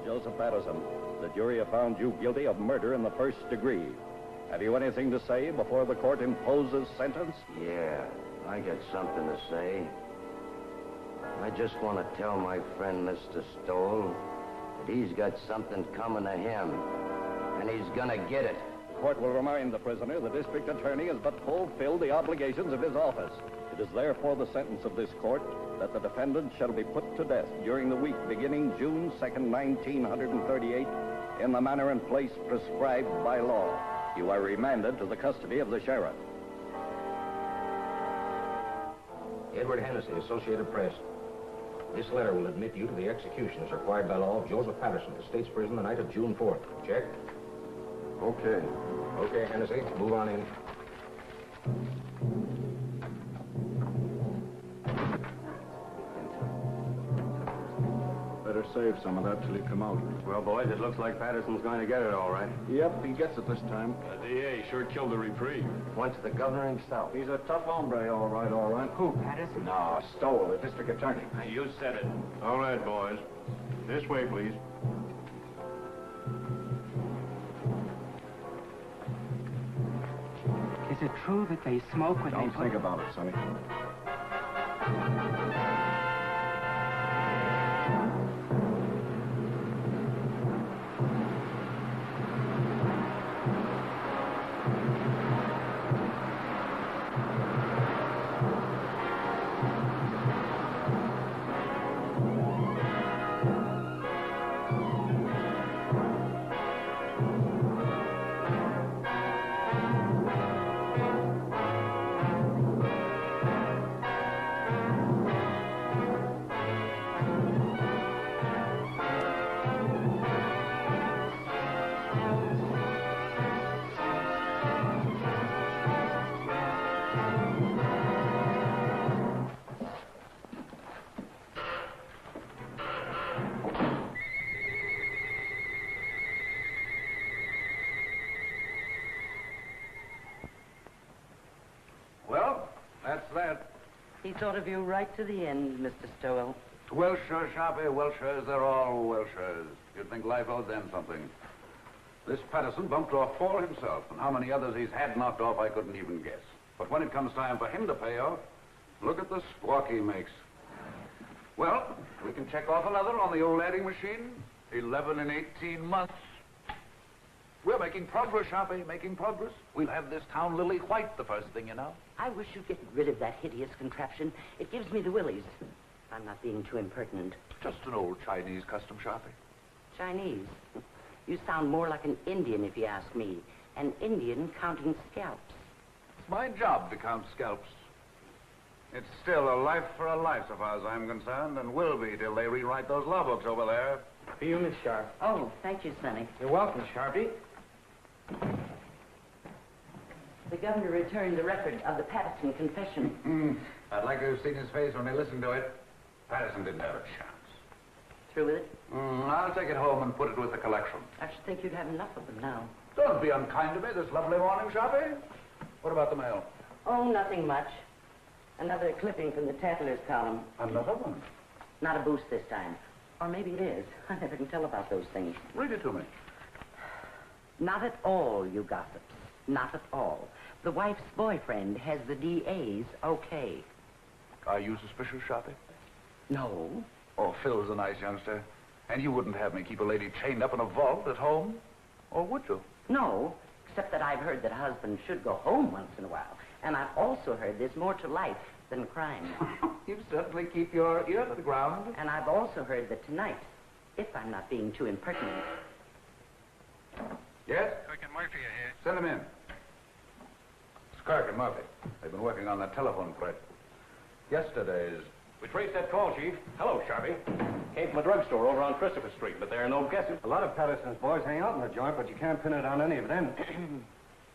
Joseph Patterson, the jury have found you guilty of murder in the first degree. Have you anything to say before the court imposes sentence? Yeah, I got something to say. I just want to tell my friend Mr. Stoll that he's got something coming to him, and he's gonna get it. The court will remind the prisoner the district attorney has but fulfilled the obligations of his office. It is therefore the sentence of this court that the defendant shall be put to death during the week beginning June 2nd, 1938, in the manner and place prescribed by law. You are remanded to the custody of the sheriff. Edward Hennessy, Associated Press. This letter will admit you to the execution as required by law of Joseph Patterson, the State's prison, the night of June 4th. Check? Okay. Okay, Hennessy, move on in. Better save some of that till you come out. Well, boys, it looks like Patterson's going to get it all right. Yep, he gets it this time. The DA sure killed the reprieve. Went to the governor himself. He's a tough hombre, all right, all right. Who, Patterson? No, Stoll, the district attorney. You said it. All right, boys. This way, please. Is it true that they smoke when Don't think about it, Sonny. He thought of you right to the end, Mr. Stowell. Welshers, Sharpie, Welshers, they're all Welshers. You'd think life owed them something. This Patterson bumped off 4 himself, and how many others he's had knocked off I couldn't even guess. But when it comes time for him to pay off, look at the squawk he makes. Well, we can check off another on the old adding machine. 11 in 18 months. We're making progress, Sharpie, making progress. We'll have this town lily white the first thing you know. I wish you'd get rid of that hideous contraption. It gives me the willies. I'm not being too impertinent. Just an old Chinese custom, Sharpie. Chinese? You sound more like an Indian, if you ask me. An Indian counting scalps. It's my job to count scalps. It's still a life for a life, so far as I'm concerned, and will be till they rewrite those law books over there. For you, Miss Sharp. Oh, thank you, Sonny. You're welcome, Sharpie. The governor returned the record of the Patterson confession. I'd like to have seen his face when they listened to it. Patterson didn't have a chance. Through with it? I'll take it home and put it with the collection. I should think you'd have enough of them now. Don't be unkind to me this lovely morning, Sharpie. What about the mail? Oh, nothing much. Another clipping from the Tattlers column. Another one? Not a boost this time. Or maybe it is. I never can tell about those things. Read it to me. Not at all, you gossips. Not at all. The wife's boyfriend has the DA's okay. Are you suspicious, Sharpie? No. Oh, Phil's a nice youngster. And you wouldn't have me keep a lady chained up in a vault at home? Or would you? No, except that I've heard that husbands should go home once in a while. And I've also heard there's more to life than crime. You certainly keep your ear to the ground. And I've also heard that tonight, if I'm not being too impertinent... Yes? Kirk and Murphy are here. Send them in. It's Kirk and Murphy. They've been working on that telephone thread. Yesterday's... We traced that call, Chief. Hello, Sharpie. Came from a drugstore over on Christopher Street, but there are no guesses. A lot of Patterson's boys hang out in the joint, but you can't pin it on any of them.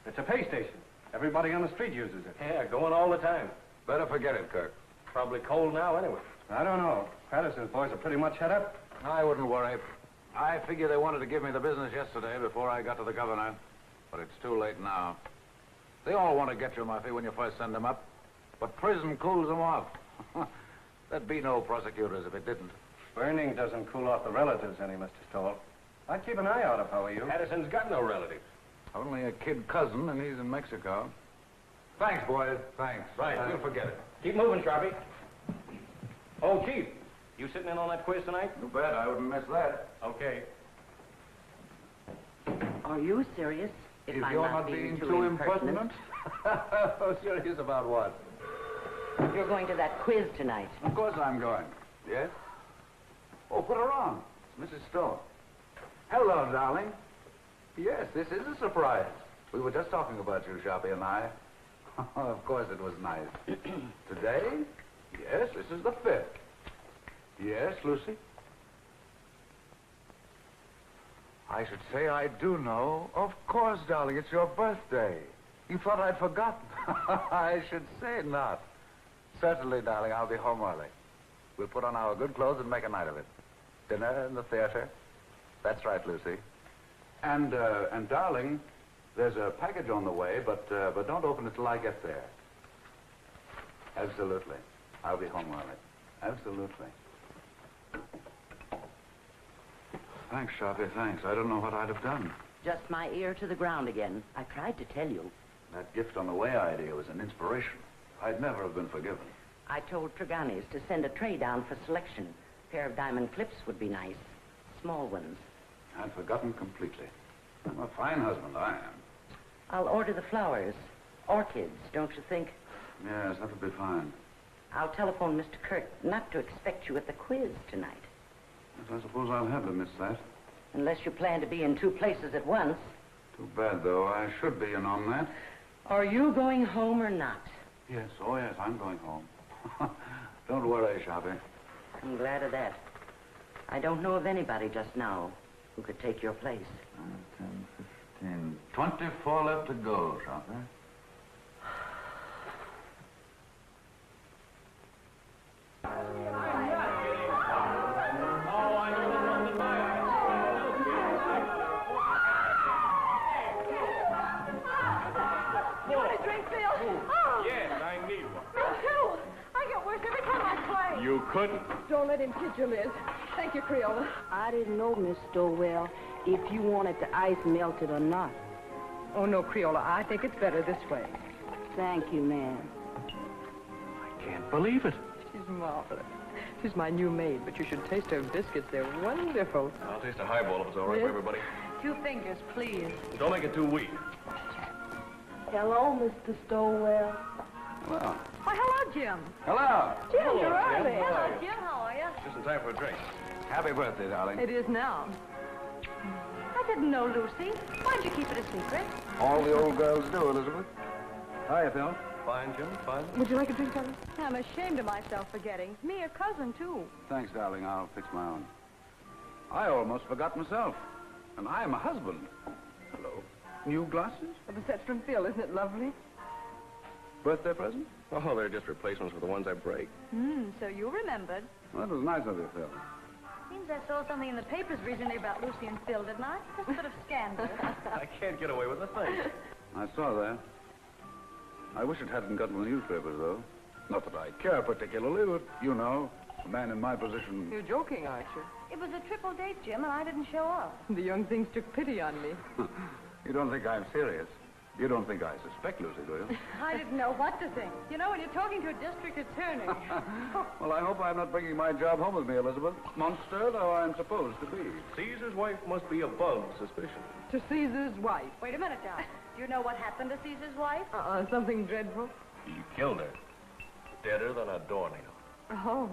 It's a pay station. Everybody on the street uses it. Yeah, going all the time. Better forget it, Kirk. Probably cold now anyway. I don't know. Patterson's boys are pretty much head up. I wouldn't worry. I figure they wanted to give me the business yesterday before I got to the governor. But it's too late now. They all want to get you, Murphy, when you first send them up. But prison cools them off. There'd be no prosecutors if it didn't. Burning doesn't cool off the relatives any, Mr. Stoll. I'd keep an eye out if I were you. Patterson's got no relatives. Only a kid cousin, and he's in Mexico. Thanks, boys. Thanks. Right, we'll forget it. Keep moving, Sharpie. Oh, Chief, you sitting in on that quiz tonight? You bet. I wouldn't miss that. Okay. Are you serious? If I'm you're not being too impertinent. Oh, serious about what? You're going to that quiz tonight. Of course I'm going. Yes? Oh, put her on. It's Mrs. Stone. Hello, darling. Yes, this is a surprise. We were just talking about you, Sharpie and I. Of course it was nice. Today? Yes, this is the 5th. Yes, Lucy? I should say I do know. Of course, darling, it's your birthday. You thought I'd forgotten. I should say not. Certainly, darling, I'll be home early. We'll put on our good clothes and make a night of it. Dinner in the theater. That's right, Lucy. And darling, there's a package on the way, but don't open it till I get there. Absolutely. I'll be home early. Absolutely. Thanks, Sharpie, thanks. I don't know what I'd have done. Just my ear to the ground again. I tried to tell you. That gift on the way idea was an inspiration. I'd never have been forgiven. I told Treganis to send a tray down for selection. A pair of diamond clips would be nice. Small ones. I'd forgotten completely. I'm a fine husband, I am. I'll order the flowers. Orchids, don't you think? Yes, that would be fine. I'll telephone Mr. Kirk not to expect you at the quiz tonight. Yes, I suppose I'll have to miss that. Unless you plan to be in 2 places at once. Too bad, though. I should be in on that. Are you going home or not? Yes, oh yes, I'm going home. Don't worry, Sharpie. I'm glad of that. I don't know of anybody just now who could take your place. 10, 15, 24 left to go, Sharpie. You couldn't. Don't let him kid you, Liz. Thank you, Creola. I didn't know, Miss Stowell, if you wanted the ice melted or not. Oh, no, Creola. I think it's better this way. Thank you, ma'am. I can't believe it. She's marvelous. She's my new maid, but you should taste her biscuits. They're wonderful. I'll taste a highball if it's all right for everybody. 2 fingers, please. Don't make it too weak. Hello, Mr. Stowell. Hello. Why, hello, Jim. Hello. Jim, you're early. Hello, Jim. How are you? Just in time for a drink. Happy birthday, darling. It is now. I didn't know, Lucy. Why'd you keep it a secret? All the old girls do, Elizabeth. Hiya, Phil. Fine, Jim, fine. Would you like a drink, Father? I'm ashamed of myself for getting. Me, a cousin, too. Thanks, darling. I'll fix my own. I almost forgot myself. And I'm a husband. Hello. New glasses? Well, the set's from Phil. Isn't it lovely? Birthday present? Oh, they're just replacements for the ones I break. So you remembered. Well, that was nice of you, Phil. Seems I saw something in the papers recently about Lucy and Phil, didn't I? Just a bit of scandal. I can't get away with a thing. I saw that. I wish it hadn't gotten the newspapers, though. Not that I care particularly, but you know, a man in my position... You're joking, aren't you? It was a triple date, Jim, and I didn't show up. The young things took pity on me. You don't think I'm serious? You don't think I suspect Lucy, do you? I didn't know what to think. You know, when you're talking to a district attorney. Well, I hope I'm not bringing my job home with me, Elizabeth. Monster though I'm supposed to be. Caesar's wife must be above suspicion. To Caesar's wife. Wait a minute, now. Do you know what happened to Caesar's wife? Something dreadful. He killed her. Deader than a doornail. Oh.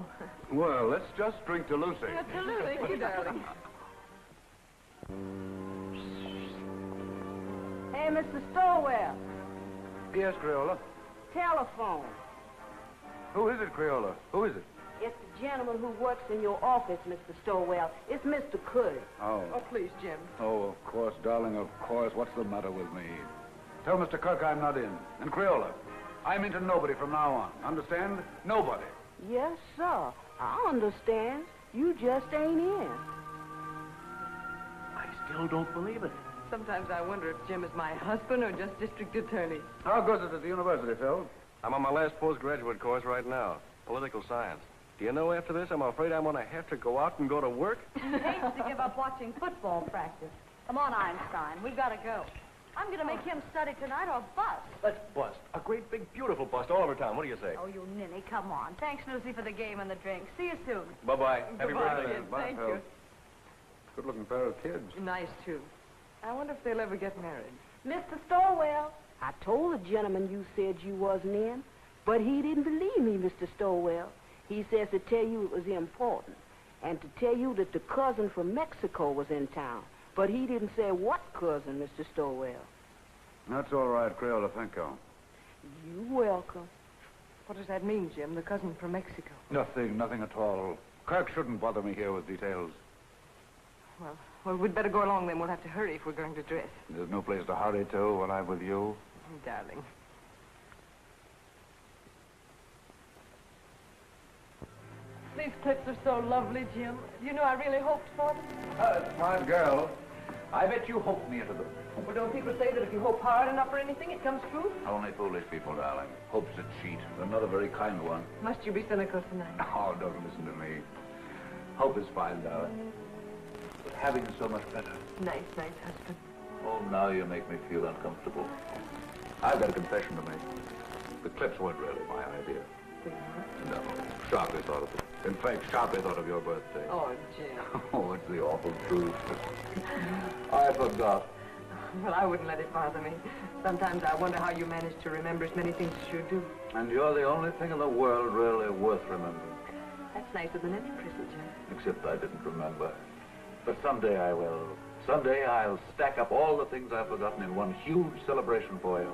Well, let's just drink to Lucy. Absolutely. Thank you, darling. Hey, Mr. Stowell. Yes, Creola. Telephone. Who is it, Creola? Who is it? It's the gentleman who works in your office, Mr. Stowell. It's Mr. Curry. Oh. Oh, please, Jim. Oh, of course, darling, of course. What's the matter with me? Tell Mr. Kirk I'm not in. And Creola, I'm into nobody from now on. Understand? Nobody. Yes, sir. I understand. You just ain't in. I still don't believe it. Sometimes I wonder if Jim is my husband or just district attorney. How goes it at the university, Phil? I'm on my last postgraduate course right now, political science. Do you know, after this, I'm afraid I'm going to have to go out and go to work? He hates to give up watching football practice. Come on, Einstein. We've got to go. I'm going to make him study tonight or bust. Let's bust. A great, big, beautiful bust all over town. What do you say? Oh, you ninny, come on. Thanks, Lucy, for the game and the drink. See you soon. Bye-bye. Happy Goodbye, birthday. kids. Thank you. Good-looking pair of kids. Nice, too. I wonder if they'll ever get married. Mr. Stowell, I told the gentleman you said you wasn't in, but he didn't believe me, Mr. Stowell. He says to tell you it was important, and to tell you that the cousin from Mexico was in town. But he didn't say what cousin, Mr. Stowell. That's all right, Crayola. Thank you. You're welcome. What does that mean, Jim? The cousin from Mexico? Nothing at all. Kirk shouldn't bother me here with details. Well, we'd better go along then. We'll have to hurry if we're going to dress. There's no place to hurry to when I'm with you. Darling. These clips are so lovely, Jim. You know, I really hoped for them. Smart girl. I bet you hoped me into them. Well, don't people say that if you hope hard enough for anything, it comes true? Only foolish people, darling. Hope's a cheat. Not a very kind one. Must you be cynical tonight? Oh, don't listen to me. Hope is fine, darling. But having is so much better. Nice husband. Oh, now you make me feel uncomfortable. I've got a confession to make. The clips weren't really my idea. No, Sharpie thought of it. In fact, Sharpie thought of your birthday. Oh, Jim. Oh, it's the awful truth. I forgot. Well, I wouldn't let it bother me. Sometimes I wonder how you manage to remember as many things as you do. And you're the only thing in the world really worth remembering. That's nicer than any present, Jim. Except I didn't remember. But someday I will. Someday I'll stack up all the things I've forgotten in one huge celebration for you.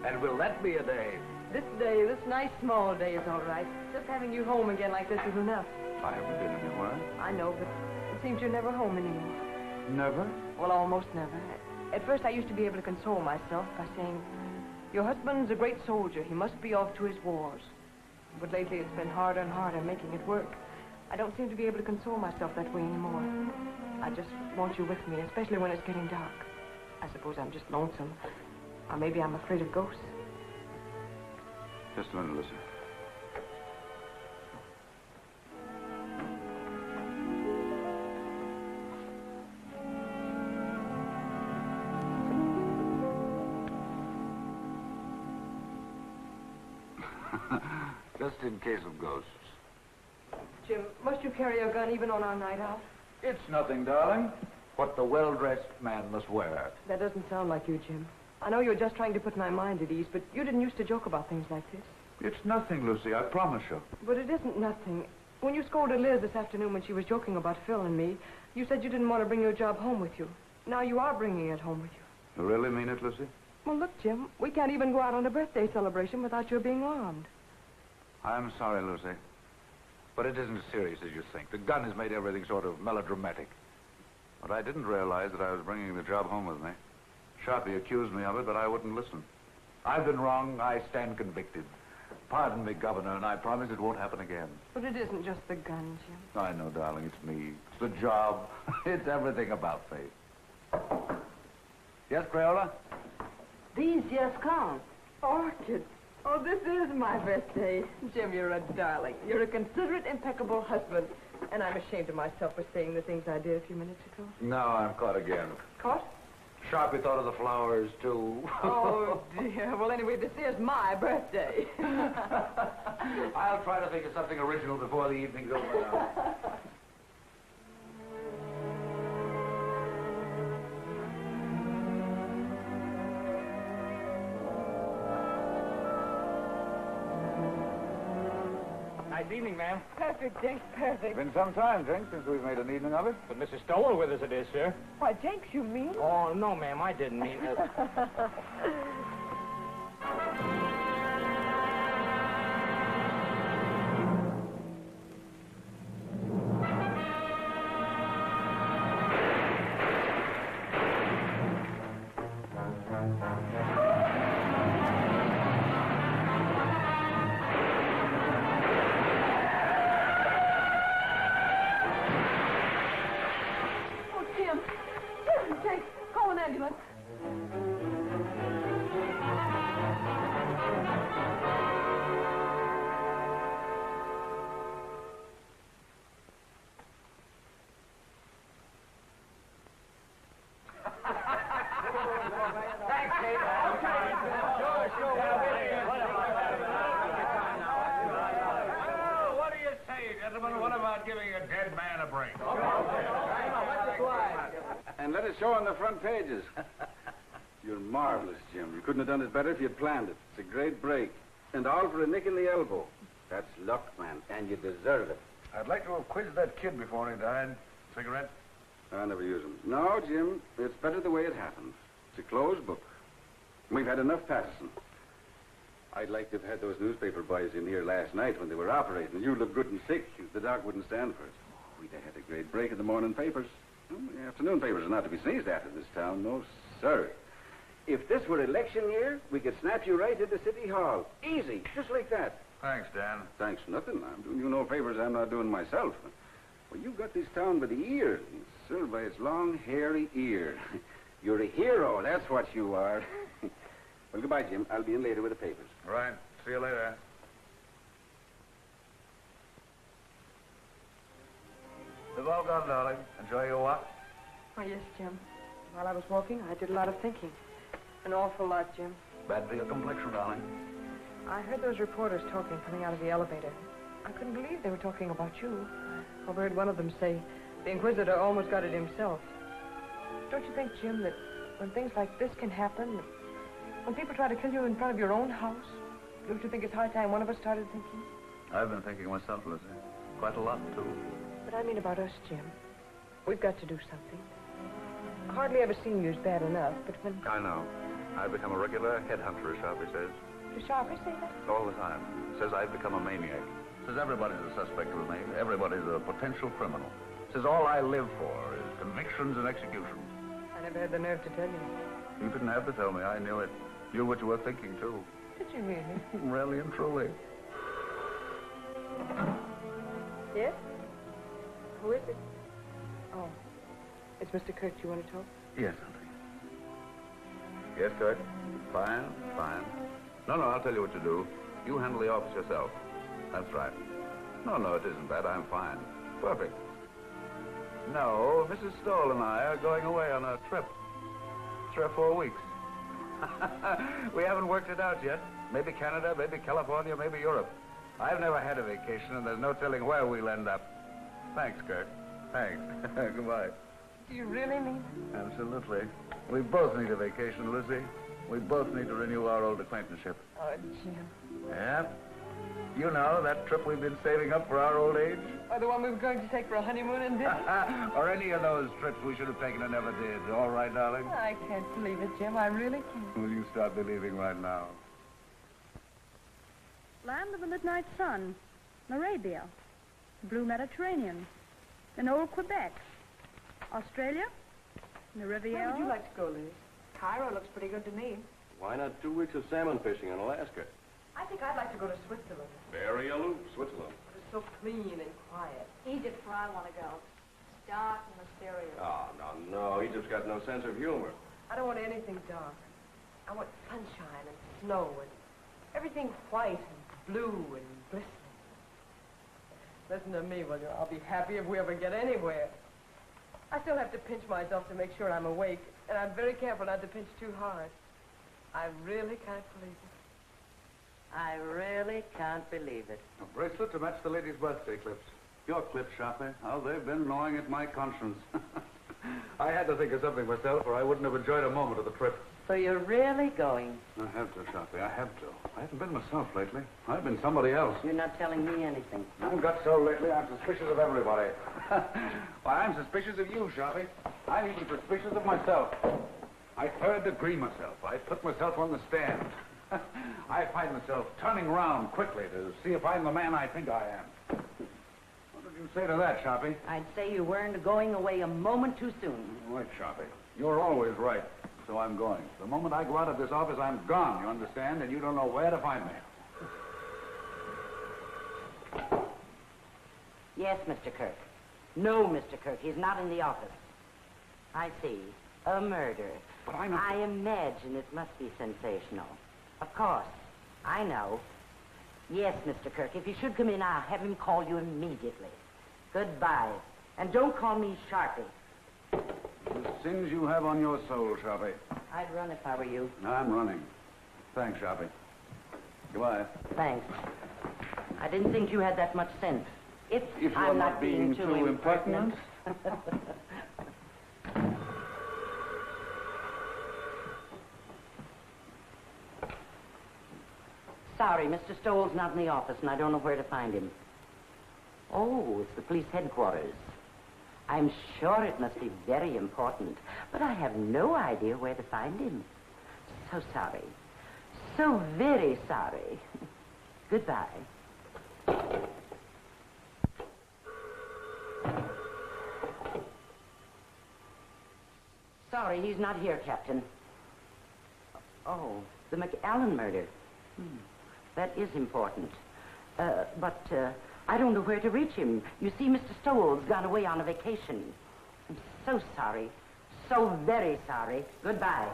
And will that be a day? This day, this nice small day is all right. Just having you home again like this is enough. I haven't been anywhere. I know, but it seems you're never home anymore. Never? Well, almost never. At first, I used to be able to console myself by saying, your husband's a great soldier. He must be off to his wars. But lately, it's been harder and harder making it work. I don't seem to be able to console myself that way anymore. I just want you with me, especially when it's getting dark. I suppose I'm just lonesome. Or maybe I'm afraid of ghosts. Just a minute, Lucy. Just in case of ghosts. Jim, must you carry a gun even on our night out? It's nothing, darling. What the well-dressed man must wear. That doesn't sound like you, Jim. I know you're just trying to put my mind at ease, but you didn't used to joke about things like this. It's nothing, Lucy, I promise you. But it isn't nothing. When you scolded Liz this afternoon when she was joking about Phil and me, you said you didn't want to bring your job home with you. Now you are bringing it home with you. You really mean it, Lucy? Well, look, Jim, we can't even go out on a birthday celebration without your being armed. I'm sorry, Lucy. But it isn't as serious as you think. The gun has made everything sort of melodramatic. But I didn't realize that I was bringing the job home with me. Sharpie accused me of it, but I wouldn't listen. I've been wrong. I stand convicted. Pardon me, Governor, and I promise it won't happen again. But it isn't just the gun, Jim. I know, darling. It's me. It's the job. It's everything about Faith. Yes, Crayola? These just come. Orchid. Oh, this is my birthday. Jim, you're a darling. You're a considerate, impeccable husband. And I'm ashamed of myself for saying the things I did a few minutes ago. Now I'm caught again. Caught? Sharpie thought of the flowers, too. Oh, dear. Well, anyway, this is my birthday. I'll try to think of something original before the evening's over now. Nice evening, ma'am. Perfect, Jenks, perfect. Been some time, Jenks, since we've made an evening of it. But Mrs. Stowell with us it is, sir. Why, Jenks, you mean? Oh, no, ma'am, I didn't mean it. Jenks, call an ambulance. giving a dead man a break. And let it show on the front pages. You're marvelous, Jim. You couldn't have done it better if you'd planned it. It's a great break. And all for a nick in the elbow. That's luck, man, and you deserve it. I'd like to have quizzed that kid before he died. Cigarette? I never use them. No, Jim, it's better the way it happens. It's a closed book. We've had enough Patterson. I'd like to have had those newspaper boys in here last night when they were operating. You look good and sick. The doc wouldn't stand for it. We'd have had a great break in the morning papers. The afternoon papers are not to be sneezed at in this town. No, sir. If this were election year, we could snap you right into City Hall. Easy, just like that. Thanks, Dan. Thanks nothing. I'm doing you no favors I'm not doing myself. Well, you got this town by the ear. Still by its long, hairy ear. You're a hero, that's what you are. Well, goodbye, Jim. I'll be in later with the papers. Right. See you later. They've all gone, darling. Enjoy your walk? Oh, yes, Jim. While I was walking, I did a lot of thinking. An awful lot, Jim. Bad for your complexion, darling. I heard those reporters talking coming out of the elevator. I couldn't believe they were talking about you. I overheard one of them say the Inquisitor almost got it himself. Don't you think, Jim, that when things like this can happen, when people try to kill you in front of your own house, don't you think it's high time one of us started thinking? I've been thinking myself, Lizzie. Quite a lot, too. But I mean about us, Jim. We've got to do something. Hardly ever seen you as bad enough, but when... I know. I've become a regular headhunter, as Sharpie says. Does Sharpie say that? All the time. Says I've become a maniac. Says everybody's a suspect with me. Everybody's a potential criminal. Says all I live for is convictions and executions. I never had the nerve to tell you. You didn't have to tell me. I knew it. Knew what you were thinking, too. Did you really? Really and truly. Yes? Who is it? Oh. It's Mr. Kirk. Do you want to talk? Yes, Auntie. Yes, Kurt? Fine, fine. No, I'll tell you what to do. You handle the office yourself. That's right. No, it isn't that. I'm fine. Perfect. No, Mrs. Stoll and I are going away on a trip. 3 or 4 weeks. We haven't worked it out yet. Maybe Canada, maybe California, maybe Europe. I've never had a vacation, and there's no telling where we'll end up. Thanks, Kurt. Thanks. Goodbye. Do you really mean it? Absolutely. We both need a vacation, Lucy. We both need to renew our old acquaintanceship. Oh, Jim. Yep. You know, that trip we've been saving up for our old age? Or the one we were going to take for a honeymoon and didn't? Or any of those trips we should have taken and never did. All right, darling? I can't believe it, Jim. I really can't. Will you start believing right now? Land of the midnight sun, Arabia, the blue Mediterranean, in old Quebec, Australia, the Riviera. Where would you like to go, Liz? Cairo looks pretty good to me. Why not 2 weeks of salmon fishing in Alaska? I think I'd like to go to Switzerland. Very aloof, Switzerland. It's so clean and quiet. Egypt's where I want to go. It's dark and mysterious. Oh, no. Egypt's got no sense of humor. I don't want anything dark. I want sunshine and snow and everything white and blue and glistening. Listen to me, will you? I'll be happy if we ever get anywhere. I still have to pinch myself to make sure I'm awake, and I'm very careful not to pinch too hard. I really can't believe it. I really can't believe it. A bracelet to match the lady's birthday clips. Your clips, Sharpie. How they've been gnawing at my conscience. I had to think of something myself, or I wouldn't have enjoyed a moment of the trip. So you're really going? I have to, Sharpie. I have to. I haven't been myself lately. I've been somebody else. You're not telling me anything. I've got so lately, I'm suspicious of everybody. Why, I'm suspicious of you, Sharpie. I'm even suspicious of myself. I third-degree myself. I put myself on the stand. I find myself turning around quickly to see if I'm the man I think I am. What did you say to that, Sharpie? I'd say you weren't going away a moment too soon. Right, Sharpie. You're always right. So I'm going. The moment I go out of this office, I'm gone, you understand? And you don't know where to find me. Yes, Mr. Kirk. No, Mr. Kirk, he's not in the office. I see. A murder. But I know... I imagine it must be sensational. Of course. I know. Yes, Mr. Kirk, if he should come in, I'll have him call you immediately. Goodbye. And don't call me Sharpie. The sins you have on your soul, Sharpie. I'd run if I were you. I'm running. Thanks, Sharpie. Goodbye. Thanks. I didn't think you had that much sense. If If I'm you're not being too impertinent. Sorry, Mr. Stoll's not in the office, and I don't know where to find him. Oh, it's the police headquarters. I'm sure it must be very important, but I have no idea where to find him. So sorry. So very sorry. Goodbye. Sorry, he's not here, Captain. Oh, the McAllen murder. That is important. But I don't know where to reach him. You see, Mr. Stoll's gone away on a vacation. I'm so sorry. So very sorry. Goodbye.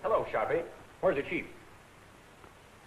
Hello, Sharpie. Where's the chief?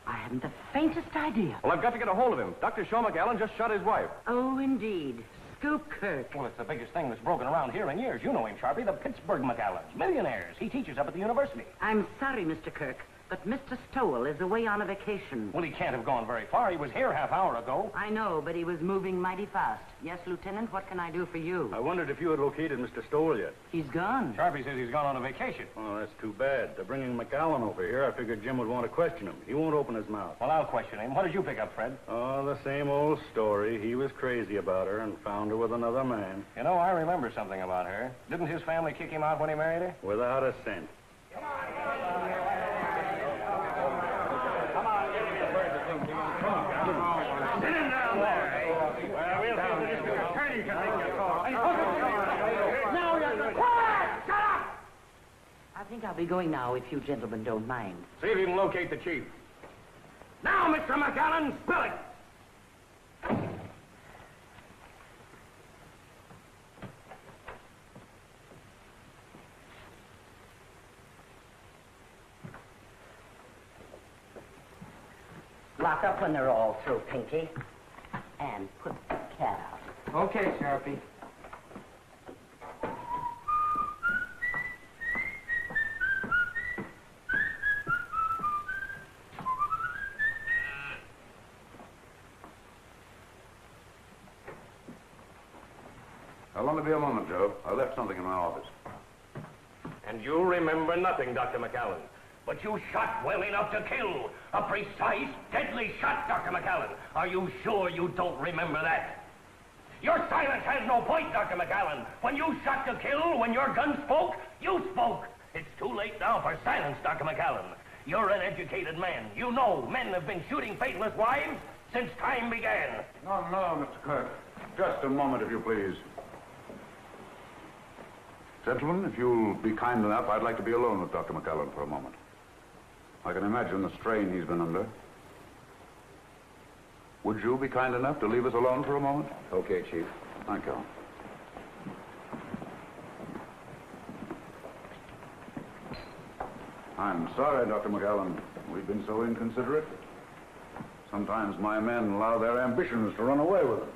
I haven't the faintest idea. Well, I've got to get a hold of him. Dr. Shaw McAllen just shot his wife. Oh, indeed. Scoop Kirk. Well, it's the biggest thing that's broken around here in years. You know him, Sharpie, the Pittsburgh McAllens. Millionaires. He teaches up at the university. I'm sorry, Mr. Kirk, but Mr. Stowell is away on a vacation. Well, he can't have gone very far. He was here half hour ago. I know, but he was moving mighty fast. Yes, Lieutenant, what can I do for you? I wondered if you had located Mr. Stowell yet. He's gone. Sharpie says he's gone on a vacation. Oh, that's too bad. They're bringing McAllen over here. I figured Jim would want to question him. He won't open his mouth. Well, I'll question him. What did you pick up, Fred? Oh, the same old story. He was crazy about her and found her with another man. You know, I remember something about her. Didn't his family kick him out when he married her? Without a cent. I think I'll be going now, if you gentlemen don't mind. See if you can locate the chief. Now, Mr. McAllen, spill it! Lock up when they're all through, Pinky. And put the cat out. Okay, Sharpie. I'll only be a moment, Joe. I left something in my office. And you remember nothing, Dr. McAllen. But you shot well enough to kill. A precise, deadly shot, Dr. McAllen. Are you sure you don't remember that? Your silence has no point, Dr. McAllen. When you shot to kill, when your gun spoke, you spoke. It's too late now for silence, Dr. McAllen. You're an educated man. You know men have been shooting faithless wives since time began. No, Mr. Kirk. Just a moment, if you please. Gentlemen, if you'll be kind enough, I'd like to be alone with Dr. McAllen for a moment. I can imagine the strain he's been under. Would you be kind enough to leave us alone for a moment? Okay, Chief. Thank you. I'm sorry, Dr. McAllen. We've been so inconsiderate. Sometimes my men allow their ambitions to run away with them.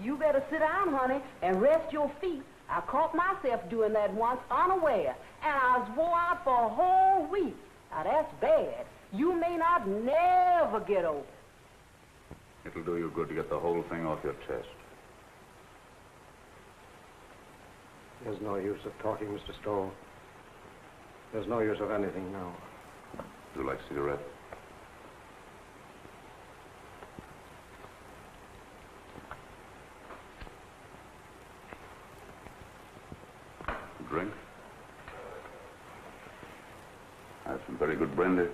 You better sit down, honey, and rest your feet. I caught myself doing that once unaware, and I was wore out for a whole week. Now, that's bad. You may not never get over it. It'll do you good to get the whole thing off your chest. There's no use of talking, Mr. Stoll. There's no use of anything now. Would you like a cigarette? Drink? I have some very good brandy.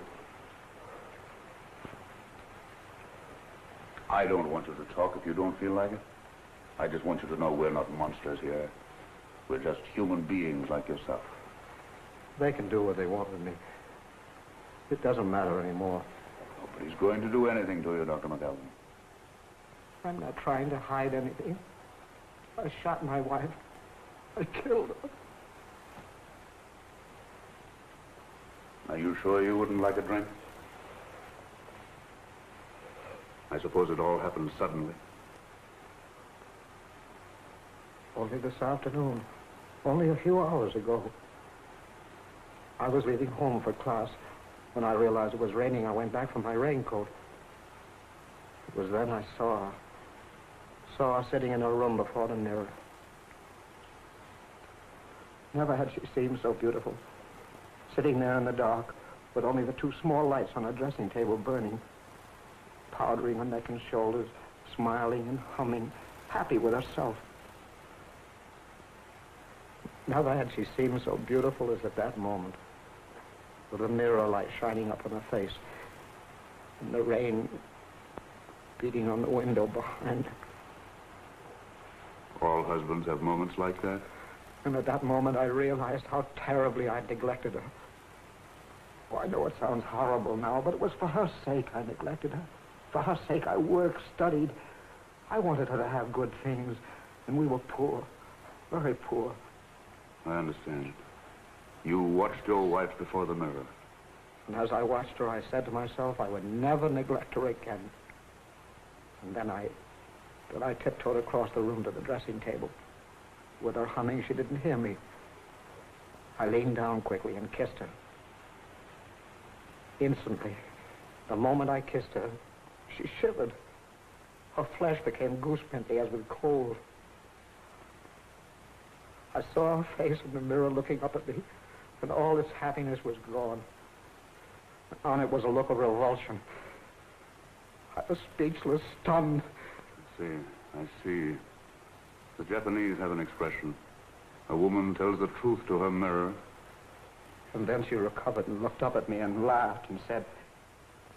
I don't want you to talk if you don't feel like it. I just want you to know we're not monsters here. We're just human beings like yourself. They can do what they want with me. It doesn't matter anymore. Nobody's going to do anything to you, Dr. McAllen. I'm not trying to hide anything. I shot my wife. I killed her. Now, you You sure you wouldn't like a drink? I suppose it all happened suddenly. Only this afternoon. Only a few hours ago. I was leaving home for class. When I realized it was raining, I went back for my raincoat. It was then I saw her sitting in her room before the mirror. Never had she seemed so beautiful. Sitting there in the dark, with only the two small lights on her dressing table burning, powdering her neck and shoulders, smiling and humming, happy with herself. Never had she seemed so beautiful as at that moment, with the mirror light shining up on her face, and the rain beating on the window behind her. All husbands have moments like that. And at that moment, I realized how terribly I'd neglected her. Oh, I know it sounds horrible now, but it was for her sake I neglected her. For her sake, I worked, studied. I wanted her to have good things, and we were poor, very poor. I understand. You watched your wife before the mirror. And as I watched her, I said to myself I would never neglect her again. And then I tiptoed across the room to the dressing table. With her humming, she didn't hear me. I leaned down quickly and kissed her. Instantly, the moment I kissed her, she shivered. Her flesh became goose-pimply as with cold. I saw her face in the mirror looking up at me, and all its happiness was gone. On it was a look of revulsion. I was speechless, stunned. I see. The Japanese have an expression. A woman tells the truth to her mirror. And then she recovered and looked up at me and laughed and said,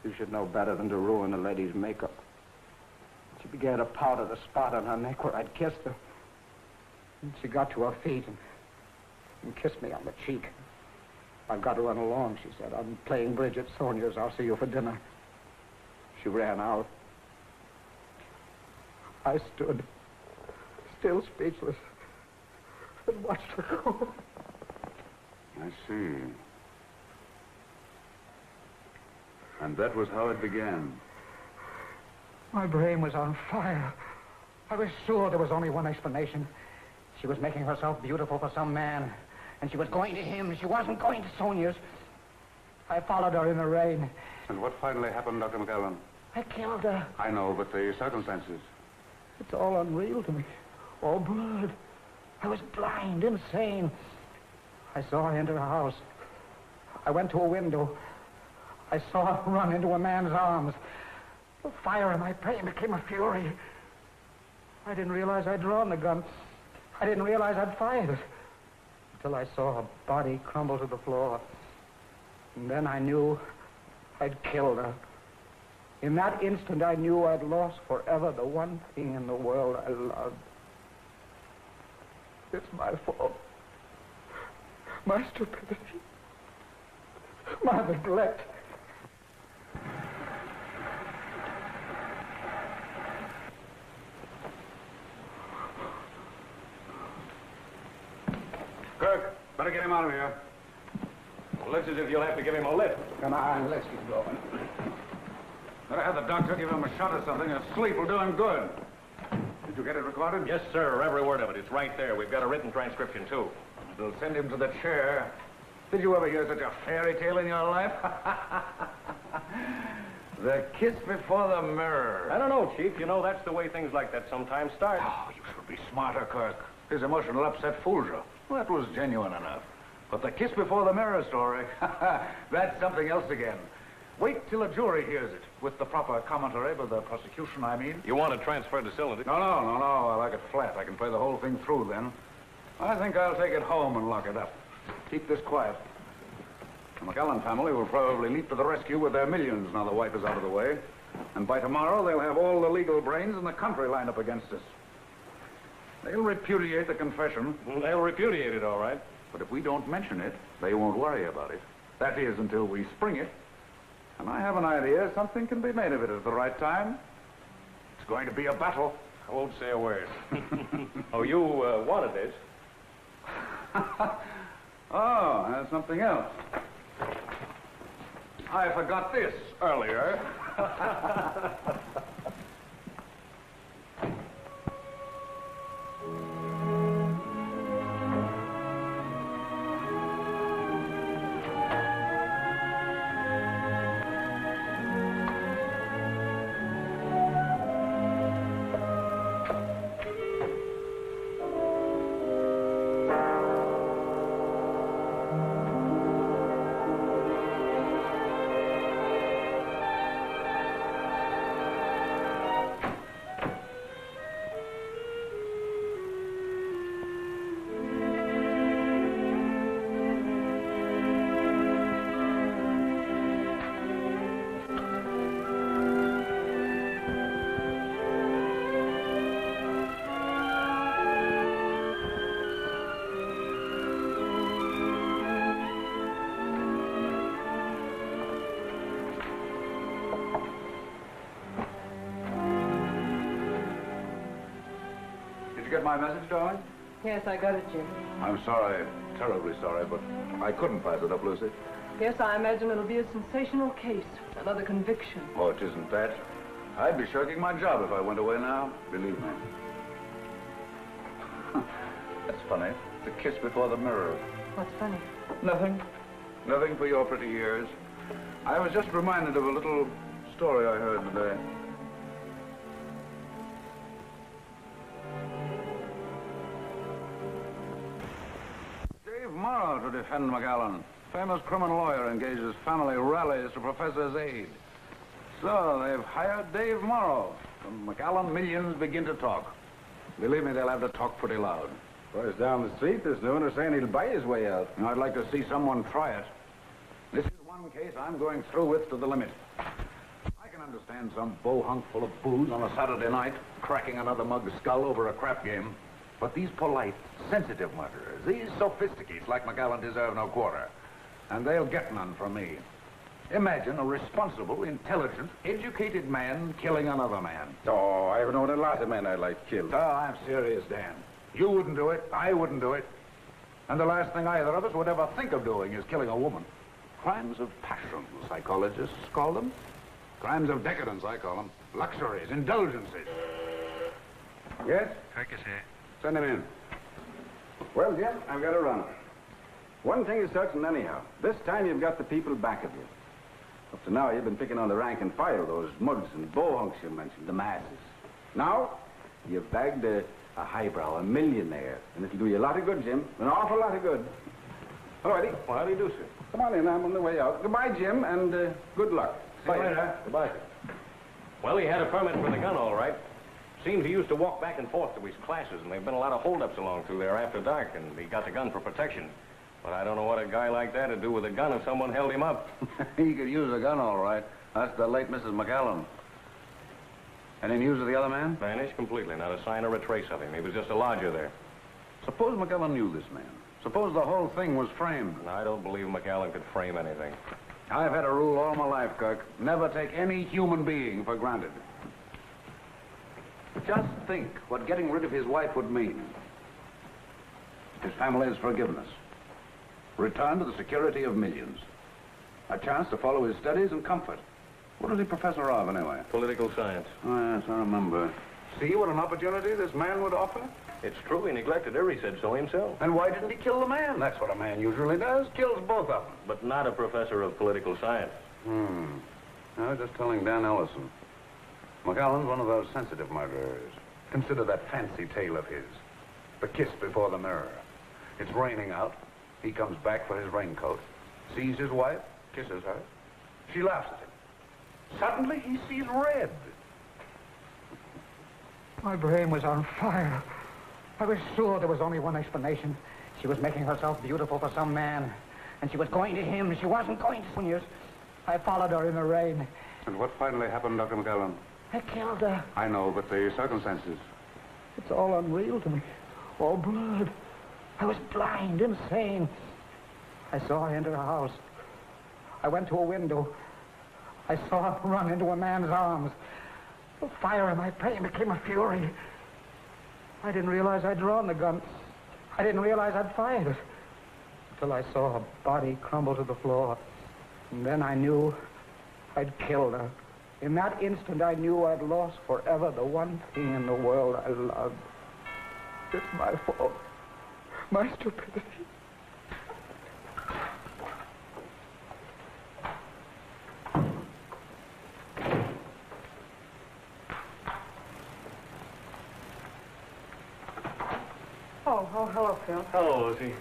"You should know better than to ruin a lady's makeup." She began to powder the spot on her neck where I'd kissed her. And she got to her feet and kissed me on the cheek. "I've got to run along," she said. "I'm playing bridge at Sonia's. I'll see you for dinner." She ran out. I stood, still speechless, and watched her go. I see. And that was how it began. My brain was on fire. I was sure there was only one explanation. She was making herself beautiful for some man, and she was going to him. She wasn't going to Sonia's. I followed her in the rain. And what finally happened, Dr. McAllen? I killed her. I know, but the circumstances. It's all unreal to me. All blurred. I was blind, insane. I saw her enter a house. I went to a window. I saw her run into a man's arms. The fire in my brain became a fury. I didn't realize I'd drawn the gun. I didn't realize I'd fired it. Until I saw her body crumble to the floor. And then I knew I'd killed her. In that instant, I knew I'd lost forever the one thing in the world I loved. It's my fault. My stupidity. My neglect. Kirk, better get him out of here. It looks as if you'll have to give him a lift. Come on, let's get going. Better have the doctor give him a shot or something. A sleep will do him good. Did you get it recorded? Yes, sir. Every word of it. It's right there. We've got a written transcription, too. They'll send him to the chair. Did you ever hear such a fairy tale in your life? The kiss before the mirror. I don't know, Chief. You know, that's the way things like that sometimes start. Oh, you should be smarter, Kirk. His emotional upset fooled you. Well, that was genuine enough. But the kiss before the mirror story, that's something else again. Wait till a jury hears it, with the proper commentary by the prosecution, I mean. You want to transfer the cylinder? No. I like it flat. I can play the whole thing through then. I think I'll take it home and lock it up. Keep this quiet. The McAllen family will probably leap to the rescue with their millions now the wife is out of the way. And by tomorrow, they'll have all the legal brains in the country lined up against us. They'll repudiate the confession. They'll repudiate it, all right. But if we don't mention it, they won't worry about it. That is, until we spring it. And I have an idea something can be made of it at the right time. It's going to be a battle. I won't say a word. Oh, you wanted this. Oh, that's something else. I forgot this earlier. Get my message, darling? Yes, I got it, Jim. I'm sorry, terribly sorry, but I couldn't pass it up, Lucy. Yes, I imagine it'll be a sensational case. Another conviction. Oh, it isn't that. I'd be shirking my job if I went away now, believe me. That's funny. The kiss before the mirror. What's funny? Nothing. Nothing for your pretty ears. I was just reminded of a little story I heard today. Tomorrow to defend McAllen. Famous criminal lawyer engages family rallies to professor's aid. So they've hired Dave Morrow. When McAllen millions begin to talk. Believe me, they'll have to talk pretty loud. Boys down the street this noon are saying he'll buy his way out. I'd like to see someone try it. This is one case I'm going through with to the limit. I can understand some bohunk full of booze on a Saturday night cracking another mug's skull over a crap game. But these polite, sensitive murderers, these sophisticates like McAllen deserve no quarter. And they'll get none from me. Imagine a responsible, intelligent, educated man killing another man. Oh, I've known a lot of men I'd like killed. Oh, I'm serious, Dan. You wouldn't do it. I wouldn't do it. And the last thing either of us would ever think of doing is killing a woman. Crimes of passion, psychologists call them. Crimes of decadence, I call them. Luxuries, indulgences. Yes? Kirk is here. Send him in. Well, Jim, I've got to run. One thing is certain anyhow. This time you've got the people back of you. Up to now, you've been picking on the rank and file, those mugs and bohunks you mentioned, the masses. Now, you've bagged a highbrow, a millionaire, and it'll do you a lot of good, Jim. An awful lot of good. All righty. Well, how do you do, sir? Come on in. I'm on the way out. Goodbye, Jim, and good luck. See you later. Goodbye. Well, he had a permit for the gun, all right. Seems he used to walk back and forth to his classes, and there've been a lot of holdups along through there after dark, and he got the gun for protection. But I don't know what a guy like that would do with a gun if someone held him up. He could use a gun, all right. That's the late Mrs. McAllen. Any news of the other man? Vanished completely. Not a sign or a trace of him. He was just a lodger there. Suppose McAllen knew this man. Suppose the whole thing was framed. I don't believe McAllen could frame anything. I've had a rule all my life, Kirk. Never take any human being for granted. Just think what getting rid of his wife would mean. His family's forgiveness. Return to the security of millions. A chance to follow his studies and comfort. What is he professor of, anyway? Political science. Oh, yes, I remember. See what an opportunity this man would offer? It's true. He neglected her. He said so himself. And why didn't he kill the man? That's what a man usually does. Kills both of them. But not a professor of political science. I was just telling Dan Ellison. McAllen's one of those sensitive murderers. Consider that fancy tale of his. The kiss before the mirror. It's raining out. He comes back for his raincoat. Sees his wife. Kisses her. She laughs at him. Suddenly he sees red. My brain was on fire. I was sure there was only one explanation. She was making herself beautiful for some man. And she was going to him. She wasn't going to Sooniers. I followed her in the rain. And what finally happened, Dr. McAllen? I killed her. I know, but the circumstances. It's all unreal to me. All blood. I was blind, insane. I saw her enter a house. I went to a window. I saw her run into a man's arms. The fire in my brain became a fury. I didn't realize I'd drawn the gun. I didn't realize I'd fired it. Until I saw her body crumble to the floor. And then I knew I'd killed her. In that instant, I knew I'd lost forever the one thing in the world I loved. It's my fault. My stupidity. Oh, hello, Phil. Hello, Lucy.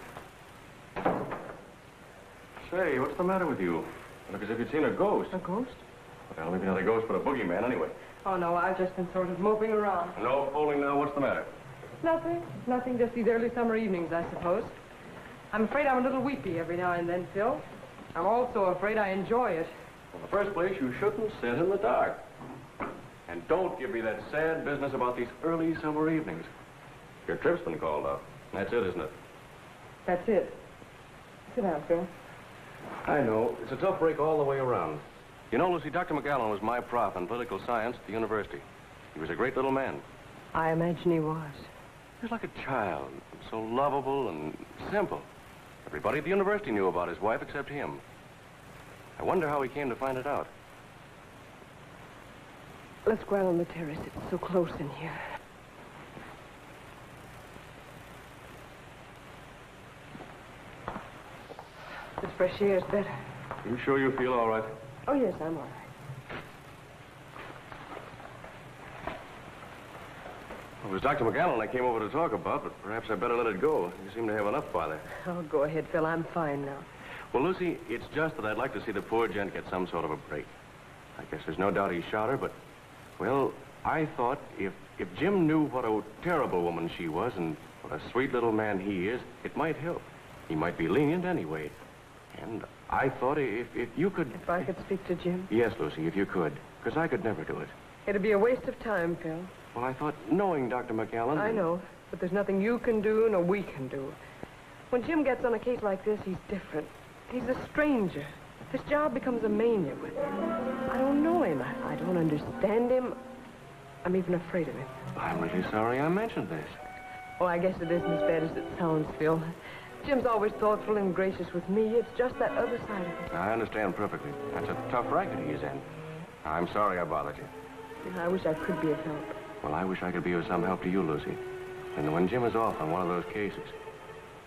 Say, what's the matter with you? Look as if you'd seen a ghost. A ghost? Well, maybe not a ghost, but a boogeyman anyway. Oh, no, I've just been sort of moping around. No fooling now. What's the matter? Nothing, just these early summer evenings, I suppose. I'm afraid I'm a little weepy every now and then, Phil. I'm also afraid I enjoy it. In the first place, you shouldn't sit in the dark. And don't give me that sad business about these early summer evenings. Your trip's been called off. That's it, isn't it? That's it. Sit down, Phil. I know. It's a tough break all the way around. You know, Lucy, Dr. McAllen was my prof in political science at the university. He was a great little man. I imagine he was. He was like a child, so lovable and simple. Everybody at the university knew about his wife except him. I wonder how he came to find it out. Let's go out on the terrace. It's so close in here. This fresh air is better. You sure you feel all right? Oh, yes, I'm all right. Well, it was Dr. McAllen I came over to talk about, but perhaps I better let it go. You seem to have enough bother. Oh, go ahead, Phil. I'm fine now. Well, Lucy, it's just that I'd like to see the poor gent get some sort of a break. I guess there's no doubt he shot her, but, well, I thought if Jim knew what a terrible woman she was and what a sweet little man he is, it might help. He might be lenient anyway. And I thought if you could... If I could speak to Jim? Yes, Lucy, if you could. Because I could never do it. It'd be a waste of time, Phil. Well, I thought knowing Dr. McAllen... I know, but there's nothing you can do nor we can do. When Jim gets on a case like this, he's different. He's a stranger. This job becomes a mania with him. I don't know him. I don't understand him. I'm even afraid of him. I'm really sorry I mentioned this. Oh, I guess it isn't as bad as it sounds, Phil. Jim's always thoughtful and gracious with me. It's just that other side of it. I understand perfectly. That's a tough racket he's in. I'm sorry I bothered you. I wish I could be of help. Well, I wish I could be of some help to you, Lucy. And when Jim is off on one of those cases,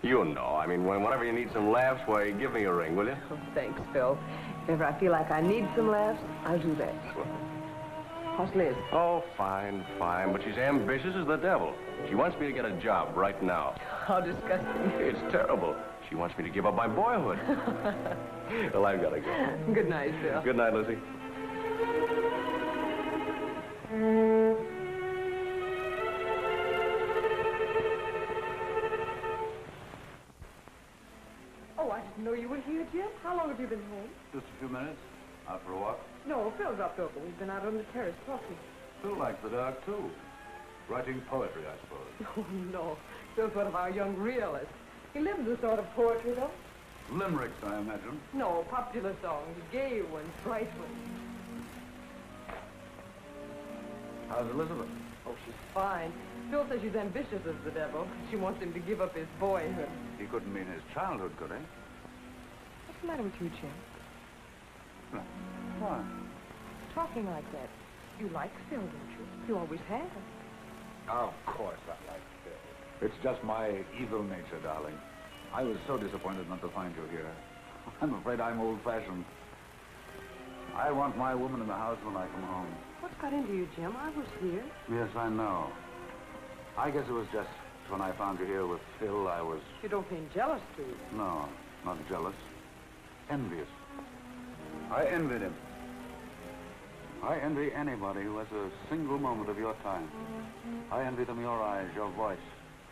you know, I mean, whenever you need some laughs, why, give me a ring, will you? Oh, thanks, Phil. If ever I feel like I need some laughs, I'll do that. How's Liz? Oh, fine, fine. But she's ambitious as the devil. She wants me to get a job right now. How disgusting. It's terrible. She wants me to give up my boyhood. Well, I've got to go. Good night, Phil. Good night, Lucy. Oh, I didn't know you were here, Jim. How long have you been home? Just a few minutes. Out for a walk. No, Phil dropped over. We've been out on the terrace talking. Phil likes the dark, too. Writing poetry, I suppose. Oh, no. Phil's one of our young realists. He lives a sort of poetry, though. Limericks, I imagine. No, popular songs. Gay ones, bright ones. How's Elizabeth? Oh, she's fine. Phil says she's ambitious as the devil. She wants him to give up his boyhood. He couldn't mean his childhood, could he? What's the matter with you, Jim? No. Why? Talking like that. You like Phil, don't you? You always have. Of course I like Phil. It's just my evil nature, darling. I was so disappointed not to find you here. I'm afraid I'm old-fashioned. I want my woman in the house when I come home. What's got into you, Jim? I was here. Yes, I know. I guess it was just when I found you here with Phil, I was... You don't mean jealous, do you? No, not jealous. Envious. I envied him. I envy anybody who has a single moment of your time. I envy them your eyes, your voice,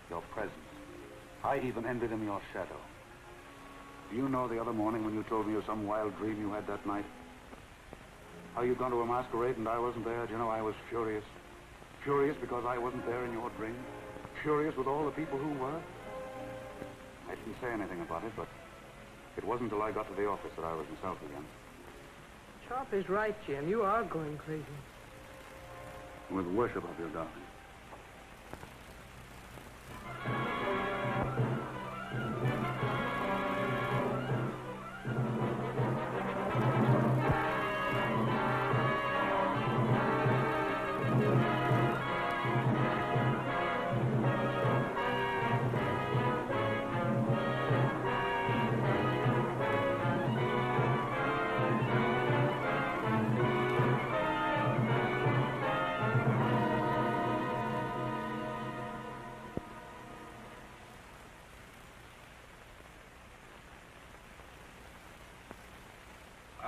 your presence. I even envy them your shadow. Do you know the other morning when you told me of some wild dream you had that night? How you'd gone to a masquerade and I wasn't there? Do you know, I was furious. Furious because I wasn't there in your dream. Furious with all the people who were. I didn't say anything about it, but it wasn't until I got to the office that I was myself again. Sharp is right, Jim. You are going crazy. With worship of your darling.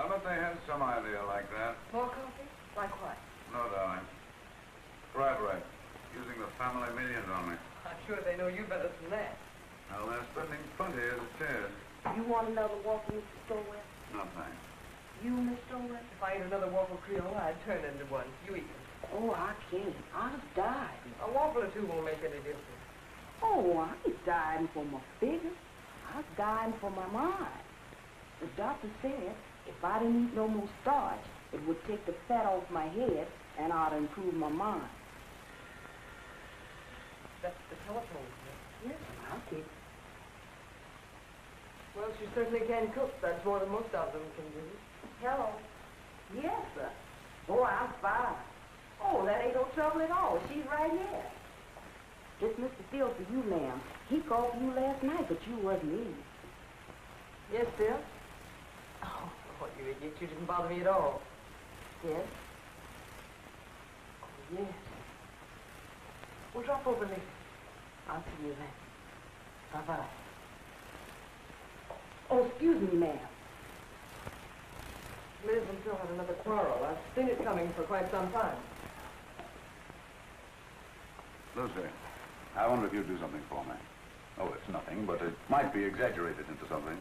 I'll bet they had some idea like that. More coffee? Like what? No, darling. Fried rice. Using the family millions on me. I'm sure they know you better than that. Well, they're spending plenty as it is. You want another waffle, Mr. Stowell? No, thanks. You, Miss Stowell? If I ate another waffle Creole, I'd turn into one. You eat them. Oh, I can't. I'd have died. A waffle or two won't make any difference. Oh, I ain't dying for my figure. I was dying for my mind. The doctor said if I didn't eat no more starch, it would take the fat off my head and I'd improve my mind. That's the telephone. Yes, I'll take it. Well, she certainly can cook. That's more than most of them can do. Hello. Yes, sir. Oh, I'm fine. Oh, that ain't no trouble at all. She's right here. It's Mr. Phil for you, ma'am. He called for you last night, but you wasn't in. Yes, Phil? Oh, you idiot. You didn't bother me at all. Yes? Oh, yes. We'll drop over later. I'll see you then. Bye-bye. Oh, excuse me, ma'am. Liz and Phil had another quarrel. I've seen it coming for quite some time. Lucy, I wonder if you'd do something for me. Oh, it's nothing, but it might be exaggerated into something.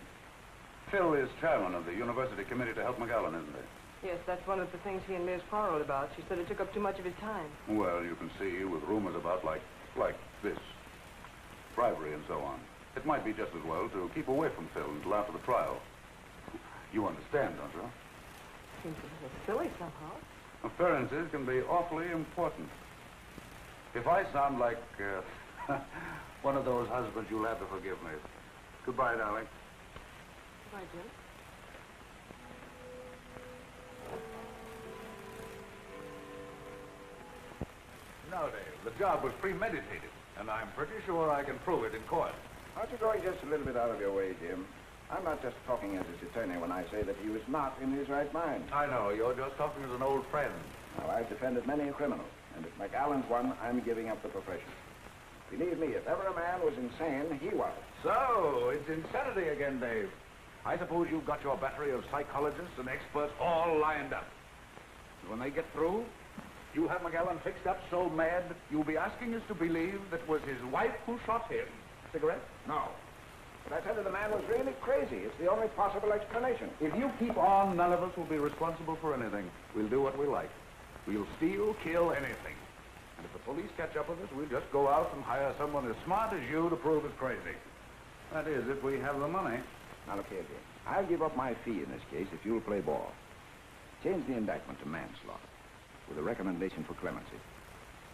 Phil is chairman of the University Committee to help McAllen, isn't he? Yes, that's one of the things he and Liz quarreled about. She said it took up too much of his time. Well, you can see, with rumors about like this, bribery and so on, it might be just as well to keep away from Phil until after the trial. You understand, don't you? Seems a little silly somehow. Appearances can be awfully important. If I sound like one of those husbands, you'll have to forgive me. Goodbye, darling. Goodbye, Jim. No, Dave, the job was premeditated, and I'm pretty sure I can prove it in court. Aren't you going just a little bit out of your way, Jim? I'm not just talking as his attorney when I say that he was not in his right mind. I know, you're just talking as an old friend. Now, I've defended many a criminal, and if McAllen's one, I'm giving up the profession. Believe me, if ever a man was insane, he was. So, it's insanity again, Dave. I suppose you've got your battery of psychologists and experts all lined up. And when they get through, you have McAllen fixed up so mad, you'll be asking us to believe that it was his wife who shot him. Cigarette? No. But I tell you, the man was really crazy. It's the only possible explanation. If you keep on, none of us will be responsible for anything. We'll do what we like. We'll steal, kill, anything. And if the police catch up with us, we'll just go out and hire someone as smart as you to prove it's crazy. That is, if we have the money. Now, look here, Jim. I'll give up my fee in this case if you'll play ball. Change the indictment to manslaughter with a recommendation for clemency,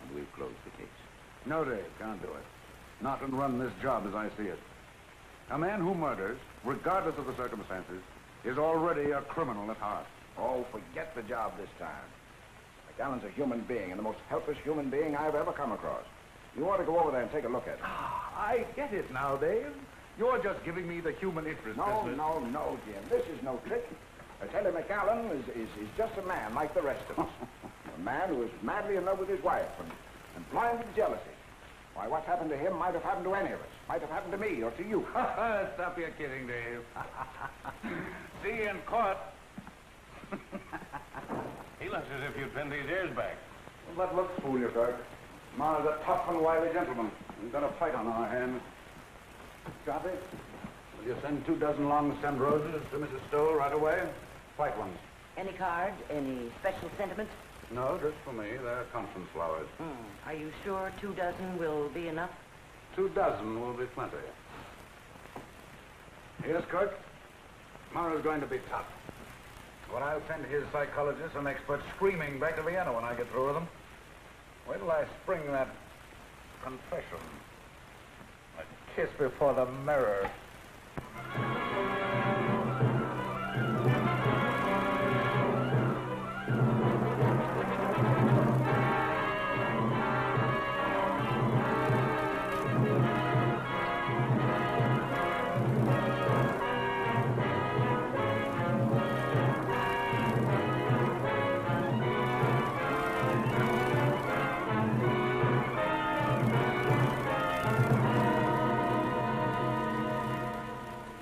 and we'll close the case. No, Dave, can't do it. Not and run this job as I see it. A man who murders, regardless of the circumstances, is already a criminal at heart. Oh, forget the job this time. McAllen's a human being, and the most helpless human being I've ever come across. You ought to go over there and take a look at him. I get it now, Dave. You're just giving me the human interest No, business. no, Jim. This is no trick. I tell you, McAllen is just a man like the rest of us. A man who is madly in love with his wife and blind with jealousy. Why, what's happened to him might have happened to any of us. Might have happened to me or to you. Stop your kidding, Dave. See you in court. He looks as if you'd pinned his ears back. Well, that looks fool you, Kirk. Mara's a tough and wily gentleman. We've got a fight on our hands. Copy? Will you send 24 long stem roses to Mrs. Stoll right away? White ones. Any card? Any special sentiments? No, just for me. They're conference flowers. Are you sure 24 will be enough? 24 will be plenty. Yes, Kirk? Mara's going to be tough. But I'll send his psychologists and experts screaming back to Vienna when I get through with them. Wait till I spring that confession. A kiss before the mirror.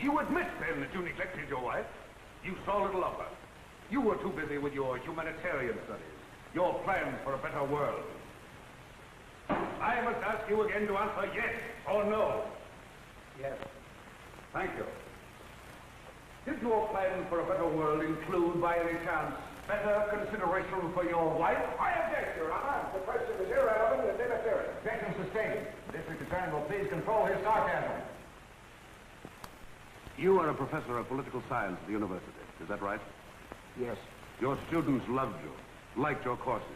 You admit, then, that you neglected your wife. You saw little of her. You were too busy with your humanitarian studies, your plans for a better world. I must ask you again to answer yes or no. Yes. Thank you. Did your plans for a better world include, by any chance, better consideration for your wife? I object, Your Honor. The question is irrelevant and interfering. Objection sustained. The district attorney will please control his sarcasm. You are a professor of political science at the university. Is that right? Yes, Your students loved you, liked your courses.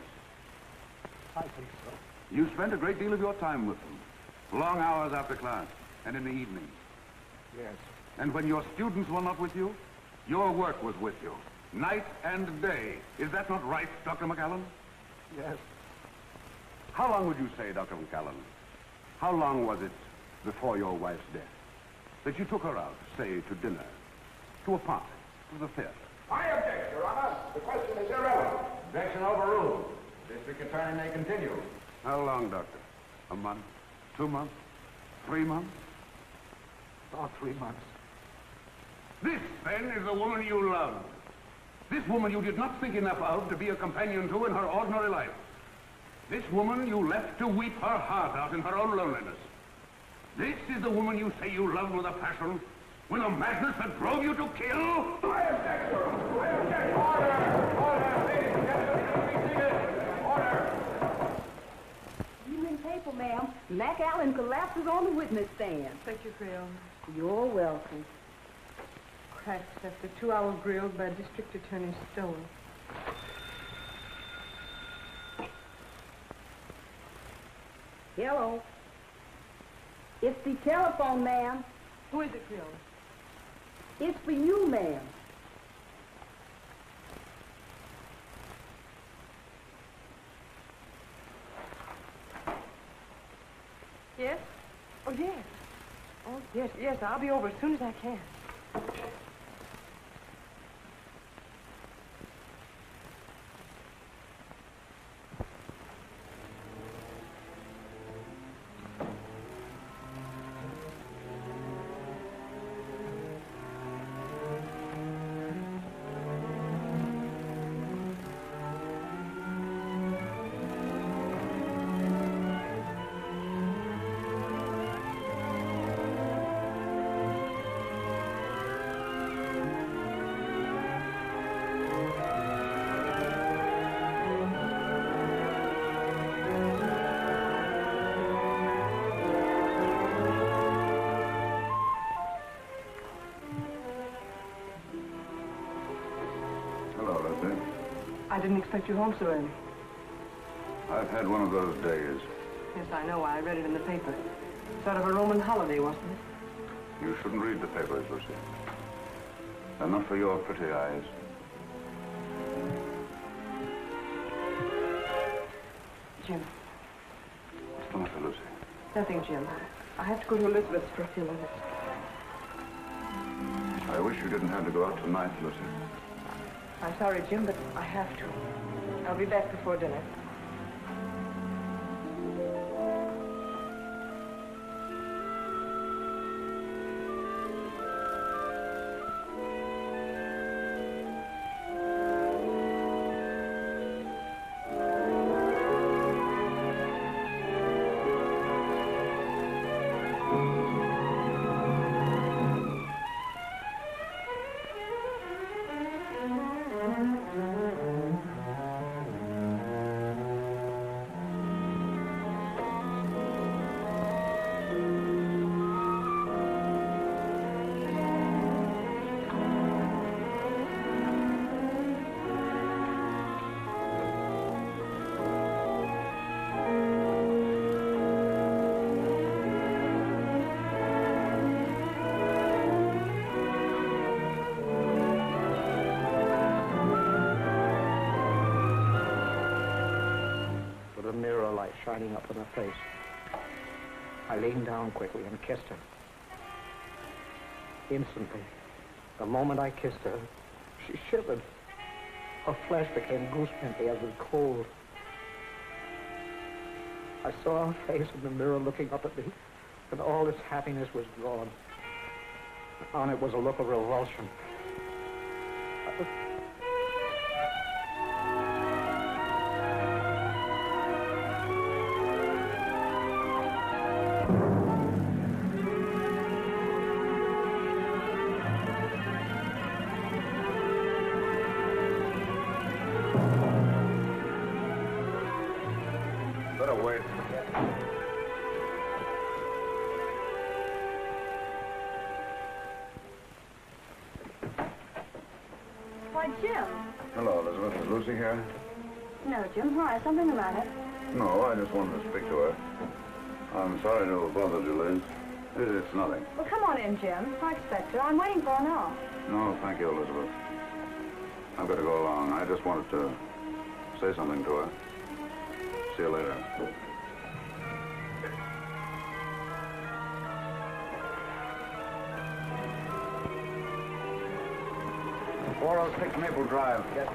I think so. You spent a great deal of your time with them. Long hours after class and in the evenings. Yes. And when your students were not with you, your work was with you. Night and day. Is that not right, Dr. McAllen? Yes. How long would you say, Dr. McAllen? How long was it before your wife's death that you took her out, say, to dinner, to a party, to the theater? I object, Your Honor. The question is irrelevant. Objection overruled. The district attorney may continue. How long, Doctor? A month? 2 months? 3 months? About 3 months. This, then, is the woman you loved. This woman you did not think enough of to be a companion to in her ordinary life. This woman you left to weep her heart out in her own loneliness. This is the woman you say you loved with a passion, with a madness that drove you to kill? I object, Your Honor. I object. Order! Order! Ladies and gentlemen, be seated. Order! Evening paper, ma'am. McAllen collapses on the witness stand. Thank you, Gail. You're welcome. Cracks after 2-hour grilled by District Attorney Stoll. Hello. It's the telephone, ma'am. Who is it, Gail? It's for you, ma'am. Yes? Oh, yes. Oh, yes, yes. I'll be over as soon as I can. I didn't expect you home so early. I've had one of those days. Yes, I know. I read it in the paper. Sort of a Roman holiday, wasn't it? You shouldn't read the papers, Lucy. They're not for your pretty eyes. Jim. What's the matter, Lucy? Nothing, Jim. I have to go to Elizabeth's for a few minutes. I wish you didn't have to go out tonight, Lucy. I'm sorry, Jim, but I have to. I'll be back before dinner. Shining up in her face. I leaned down quickly and kissed her. Instantly, the moment I kissed her, she shivered. Her flesh became goosepimply as with cold. I saw her face in the mirror looking up at me, and all its happiness was gone. On it was a look of revulsion. wait. Why, Jim. Hello, Elizabeth. Is Lucy here? No, Jim. Why? Something the matter? No, I just wanted to speak to her. I'm sorry to have bothered you, Liz. It's nothing. Well, come on in, Jim. I expect her. I'm waiting for her now. No, thank you, Elizabeth. I've got to go along. I just wanted to say something to her. See you later. .406 Maple Drive. Yes.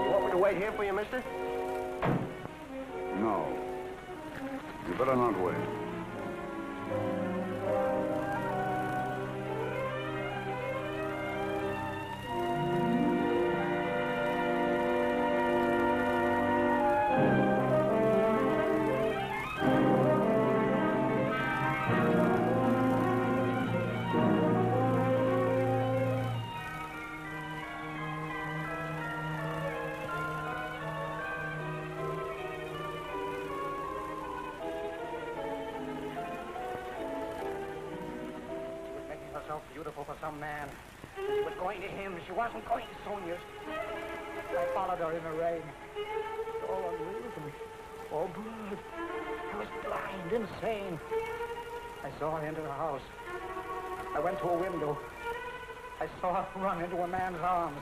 You want me to wait here for you, mister? No. You better not wait. So beautiful for some man. She was going to him. She wasn't going to Sonia's. I followed her in the rain. It's all unreal to me. All blood. I was blind, insane. I saw her enter the house. I went to a window. I saw her run into a man's arms.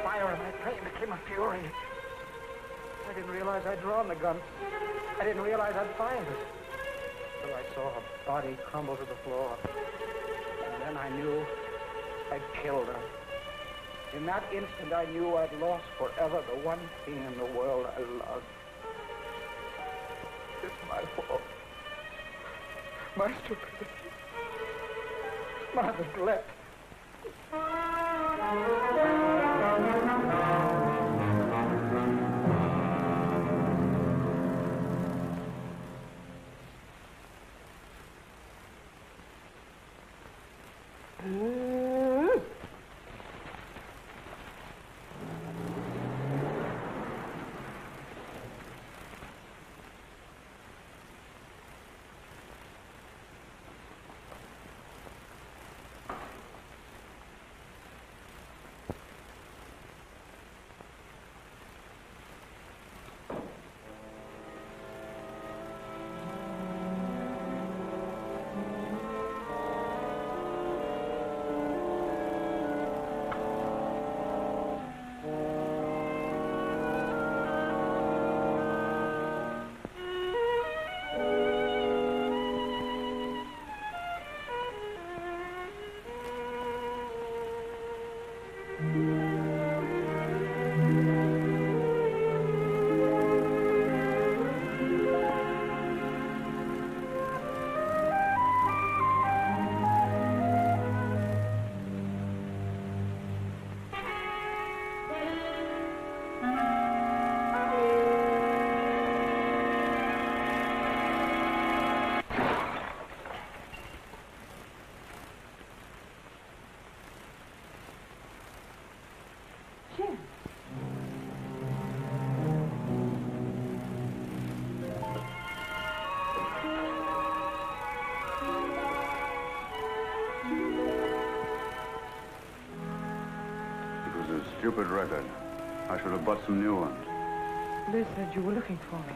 Fire in my brain became a fury. I didn't realize I'd drawn the gun. I didn't realize I'd fired it. Till I saw her body crumble to the floor. Then I knew I'd killed her. In that instant, I knew I'd lost forever the one thing in the world I loved. It's my fault. My stupidity. My neglect. Stupid record. I should have bought some new ones. Liz said you were looking for me.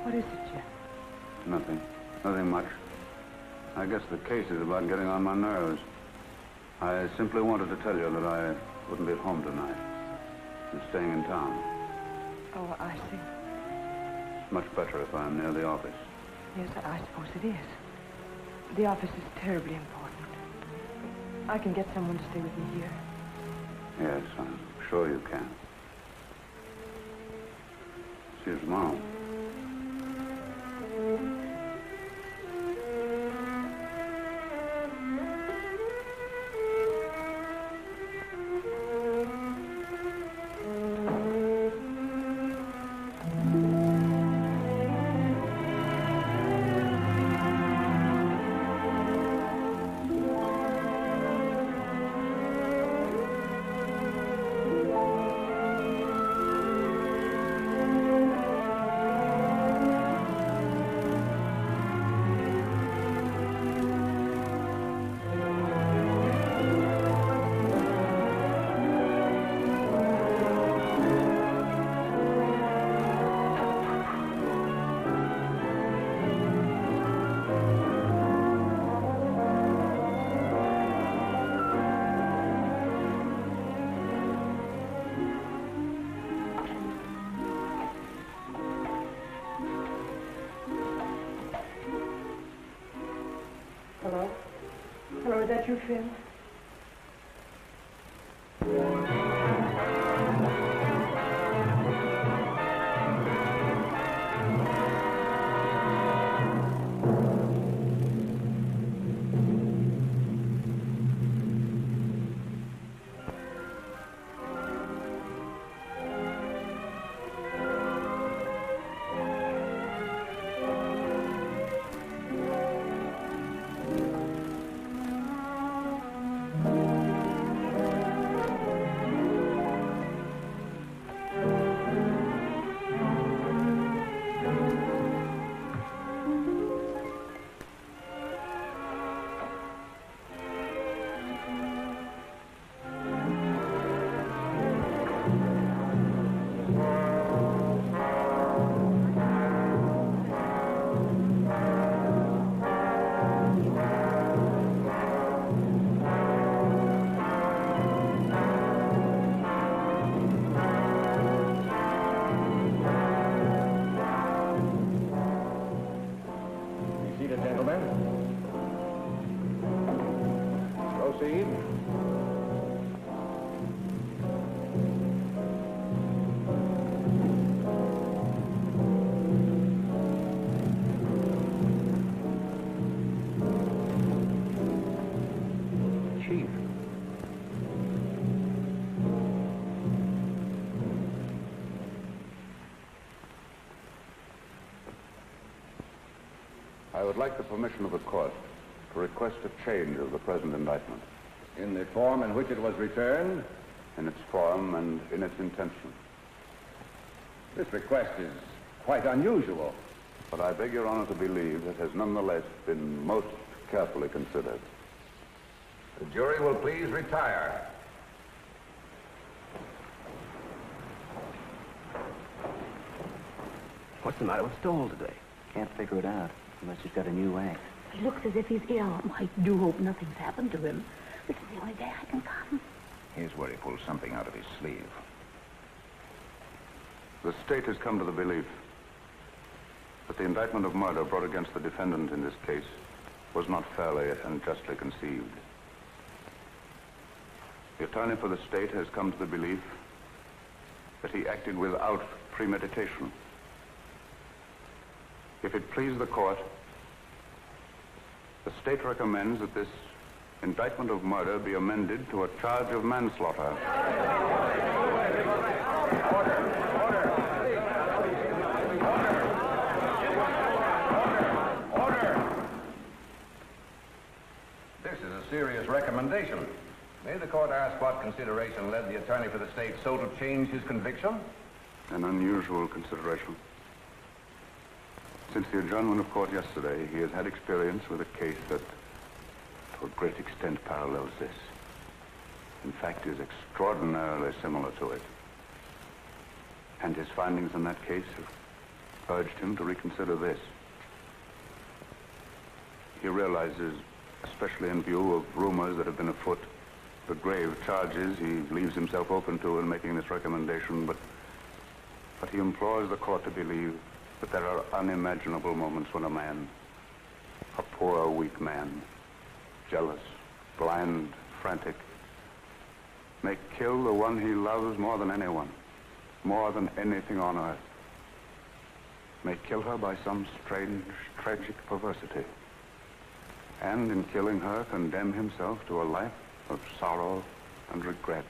What is it, Jim? Nothing. Nothing much. I guess the case is about getting on my nerves. I simply wanted to tell you that I wouldn't be at home tonight. I'm staying in town. Oh, I see. It's much better if I'm near the office. Yes, I suppose it is. The office is terribly important. I can get someone to stay with me here. Yes, I'm sure you can. See you tomorrow. Hello? Hello, is that you, Phil? Proceed. Chief. I would like the permission of the court to request a change of the present indictment. In the form in which it was returned? In its form and in its intention. This request is quite unusual. But I beg Your Honor to believe it has nonetheless been most carefully considered. The jury will please retire. What's the matter with Stoll today? Can't figure it out, unless he's got a new act. He looks as if he's ill. I do hope nothing's happened to him. This is the only day I can come. Here's where he pulls something out of his sleeve. The state has come to the belief that the indictment of murder brought against the defendant in this case was not fairly and justly conceived. The attorney for the state has come to the belief that he acted without premeditation. If it please the court, the state recommends that this indictment of murder be amended to a charge of manslaughter. This is a serious recommendation. May the court ask what consideration led the attorney for the state so to change his conviction? An unusual consideration. Since the adjournment of court yesterday, he has had experience with a case that, to a great extent, parallels this. In fact, is extraordinarily similar to it. And his findings in that case have urged him to reconsider this. He realizes, especially in view of rumors that have been afoot, the grave charges he leaves himself open to in making this recommendation, but he implores the court to believe that there are unimaginable moments when a man, a poor, weak man, jealous, blind, frantic, may kill the one he loves more than anyone, more than anything on earth, may kill her by some strange, tragic perversity, and in killing her condemn himself to a life of sorrow and regret.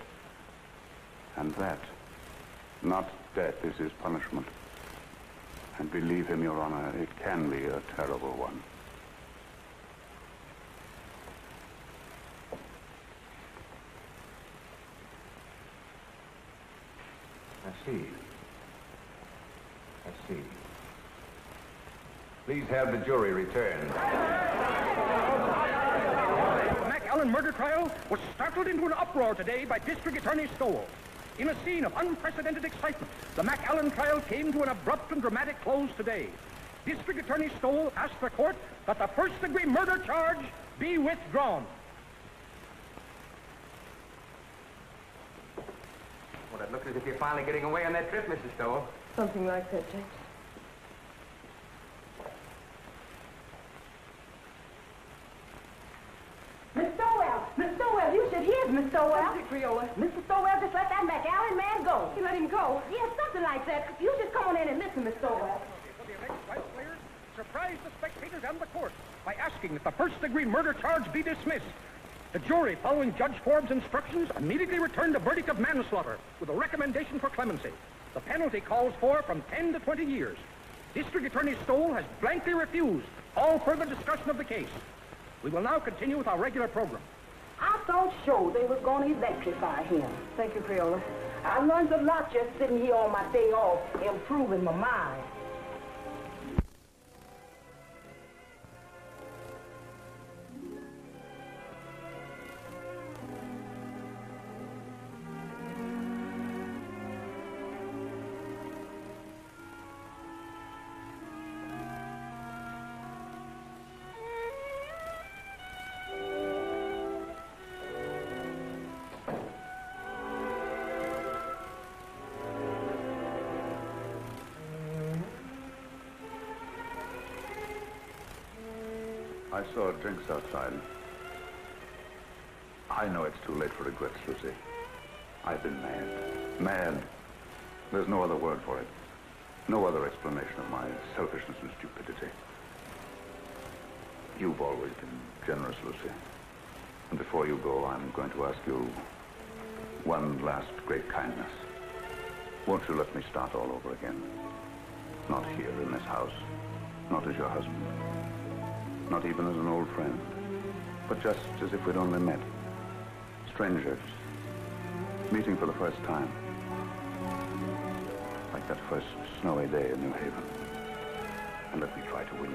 And that, not death, is his punishment. And believe him, Your Honor, it can be a terrible one. I see. I see. Please have the jury return. The McAllen murder trial was startled into an uproar today by District Attorney Stoll. In a scene of unprecedented excitement, the McAllen trial came to an abrupt and dramatic close today. District Attorney Stoll asked the court that the first-degree murder charge be withdrawn. Well, it looks as if you're finally getting away on that trip, Mrs. Stoll. Something like that, James. Stowell? Creola. Mr. Stowell just let that McAllen man go. He let him go? Yes, something like that. You just come on in and listen, Miss Stowell. For the alleged rival players, surprise the spectators and the court by asking that the first-degree murder charge be dismissed. The jury, following Judge Forbes' instructions, immediately returned a verdict of manslaughter with a recommendation for clemency. The penalty calls for from 10 to 20 years. District Attorney Stoll has blankly refused all further discussion of the case. We will now continue with our regular program. I thought sure they was going to electrify him. Thank you, Creola. I learned a lot just sitting here on my day off, improving my mind. I saw drinks outside. I know it's too late for regrets, Lucy. I've been mad. Mad. There's no other word for it. No other explanation of my selfishness and stupidity. You've always been generous, Lucy. And before you go, I'm going to ask you one last great kindness. Won't you let me start all over again? Not here in this house. Not as your husband. Not even as an old friend, but just as if we'd only met. Strangers, meeting for the first time. Like that first snowy day in New Haven. And let me try to win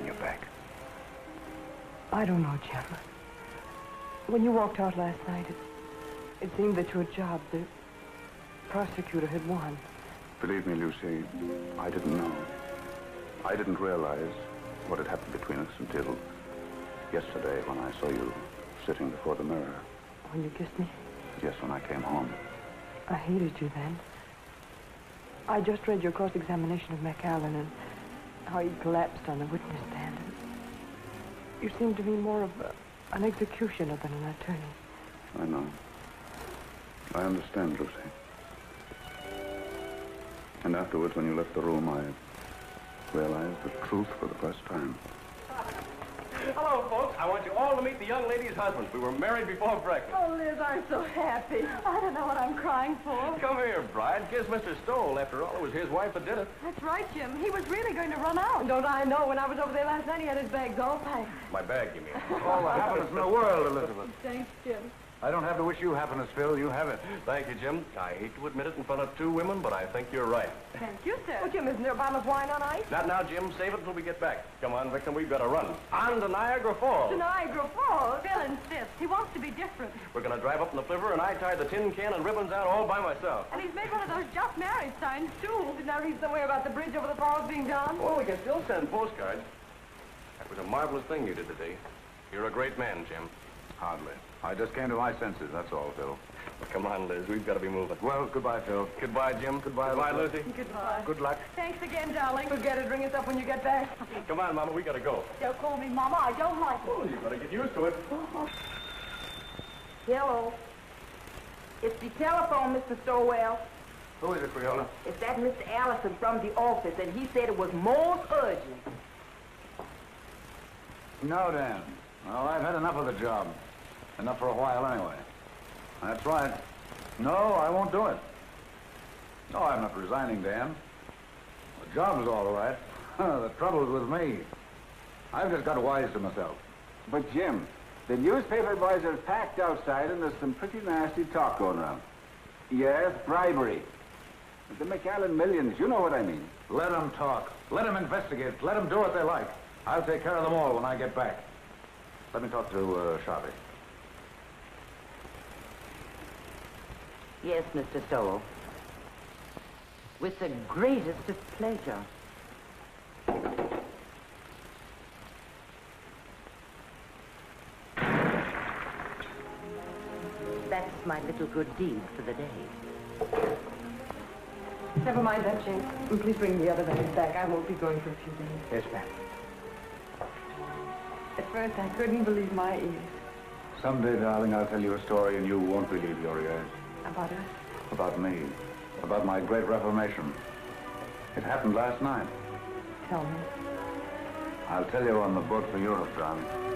you back. I don't know, Jim. When you walked out last night, it seemed that your job, the prosecutor, had won. Believe me, Lucy, I didn't know. I didn't realize what had happened between us until yesterday when I saw you sitting before the mirror. When you kissed me? Yes, when I came home. I hated you then. I just read your cross-examination of McAllen and how he collapsed on the witness stand. And you seemed to me more of an executioner than an attorney. I know. I understand, Lucy. And afterwards, when you left the room, I realized the truth for the first time. Hello, folks. I want you all to meet the young lady's husband. We were married before breakfast. Oh, Liz, I'm so happy. I don't know what I'm crying for. Come here, bride. Kiss Mr. Stoll. After all, it was his wife that did it. That's right, Jim. He was really going to run out. Don't I know? When I was over there last night, he had his bags all packed. My bag, you mean? All the happiness in the world, Elizabeth. Thanks, Jim. I don't have to wish you happiness, Phil. You have it. Thank you, Jim. I hate to admit it in front of two women, but I think you're right. Thank you, sir. Oh, Jim, isn't there a bottle of wine on ice? Not now, Jim. Save it until we get back. Come on, Victim. We've got to run. On to Niagara Falls. To Niagara Falls? Phil insists. He wants to be different. We're going to drive up in the flivver, and I tie the tin can and ribbons out all by myself. And he's made one of those just married signs, too. Didn't I read somewhere about the bridge over the falls being done? Well, we can still send postcards. That was a marvelous thing you did today. You're a great man, Jim. Hardly. I just came to my senses, that's all, Phil. Well, come on, Liz. We've got to be moving. Well, goodbye, Phil. Goodbye, Jim. Goodbye, Lucy. Goodbye. Good luck. Thanks again, darling. Forget it. Ring us up when you get back. Come on, Mama. We got to go. Don't call me Mama. I don't like it. Oh, you better get used to it. Hello. It's the telephone, Mr. Stowell. Who is it, Creola? It's that Mr. Allison from the office, and he said it was most urgent. No, Dan. Well, I've had enough of the job. Enough for a while, anyway. That's right. No, I won't do it. No, I'm not resigning, Dan. The job's all right. The trouble's with me. I've just got wise to myself. But, Jim, the newspaper boys are packed outside, and there's some pretty nasty talk going around. Yes, bribery. The McAllen millions, you know what I mean. Let them talk. Let them investigate. Let them do what they like. I'll take care of them all when I get back. Let me talk to Sharpie. Yes, Mr. Stoll. With the greatest of pleasure. That's my little good deed for the day. Never mind that, Jane. And please bring the other bags back. I won't be going for a few days. Yes, ma'am. At first, I couldn't believe my ears. Someday, darling, I'll tell you a story and you won't believe your ears. About us? About me. About my great reformation. It happened last night. Tell me. I'll tell you on the boat for Europe, darling.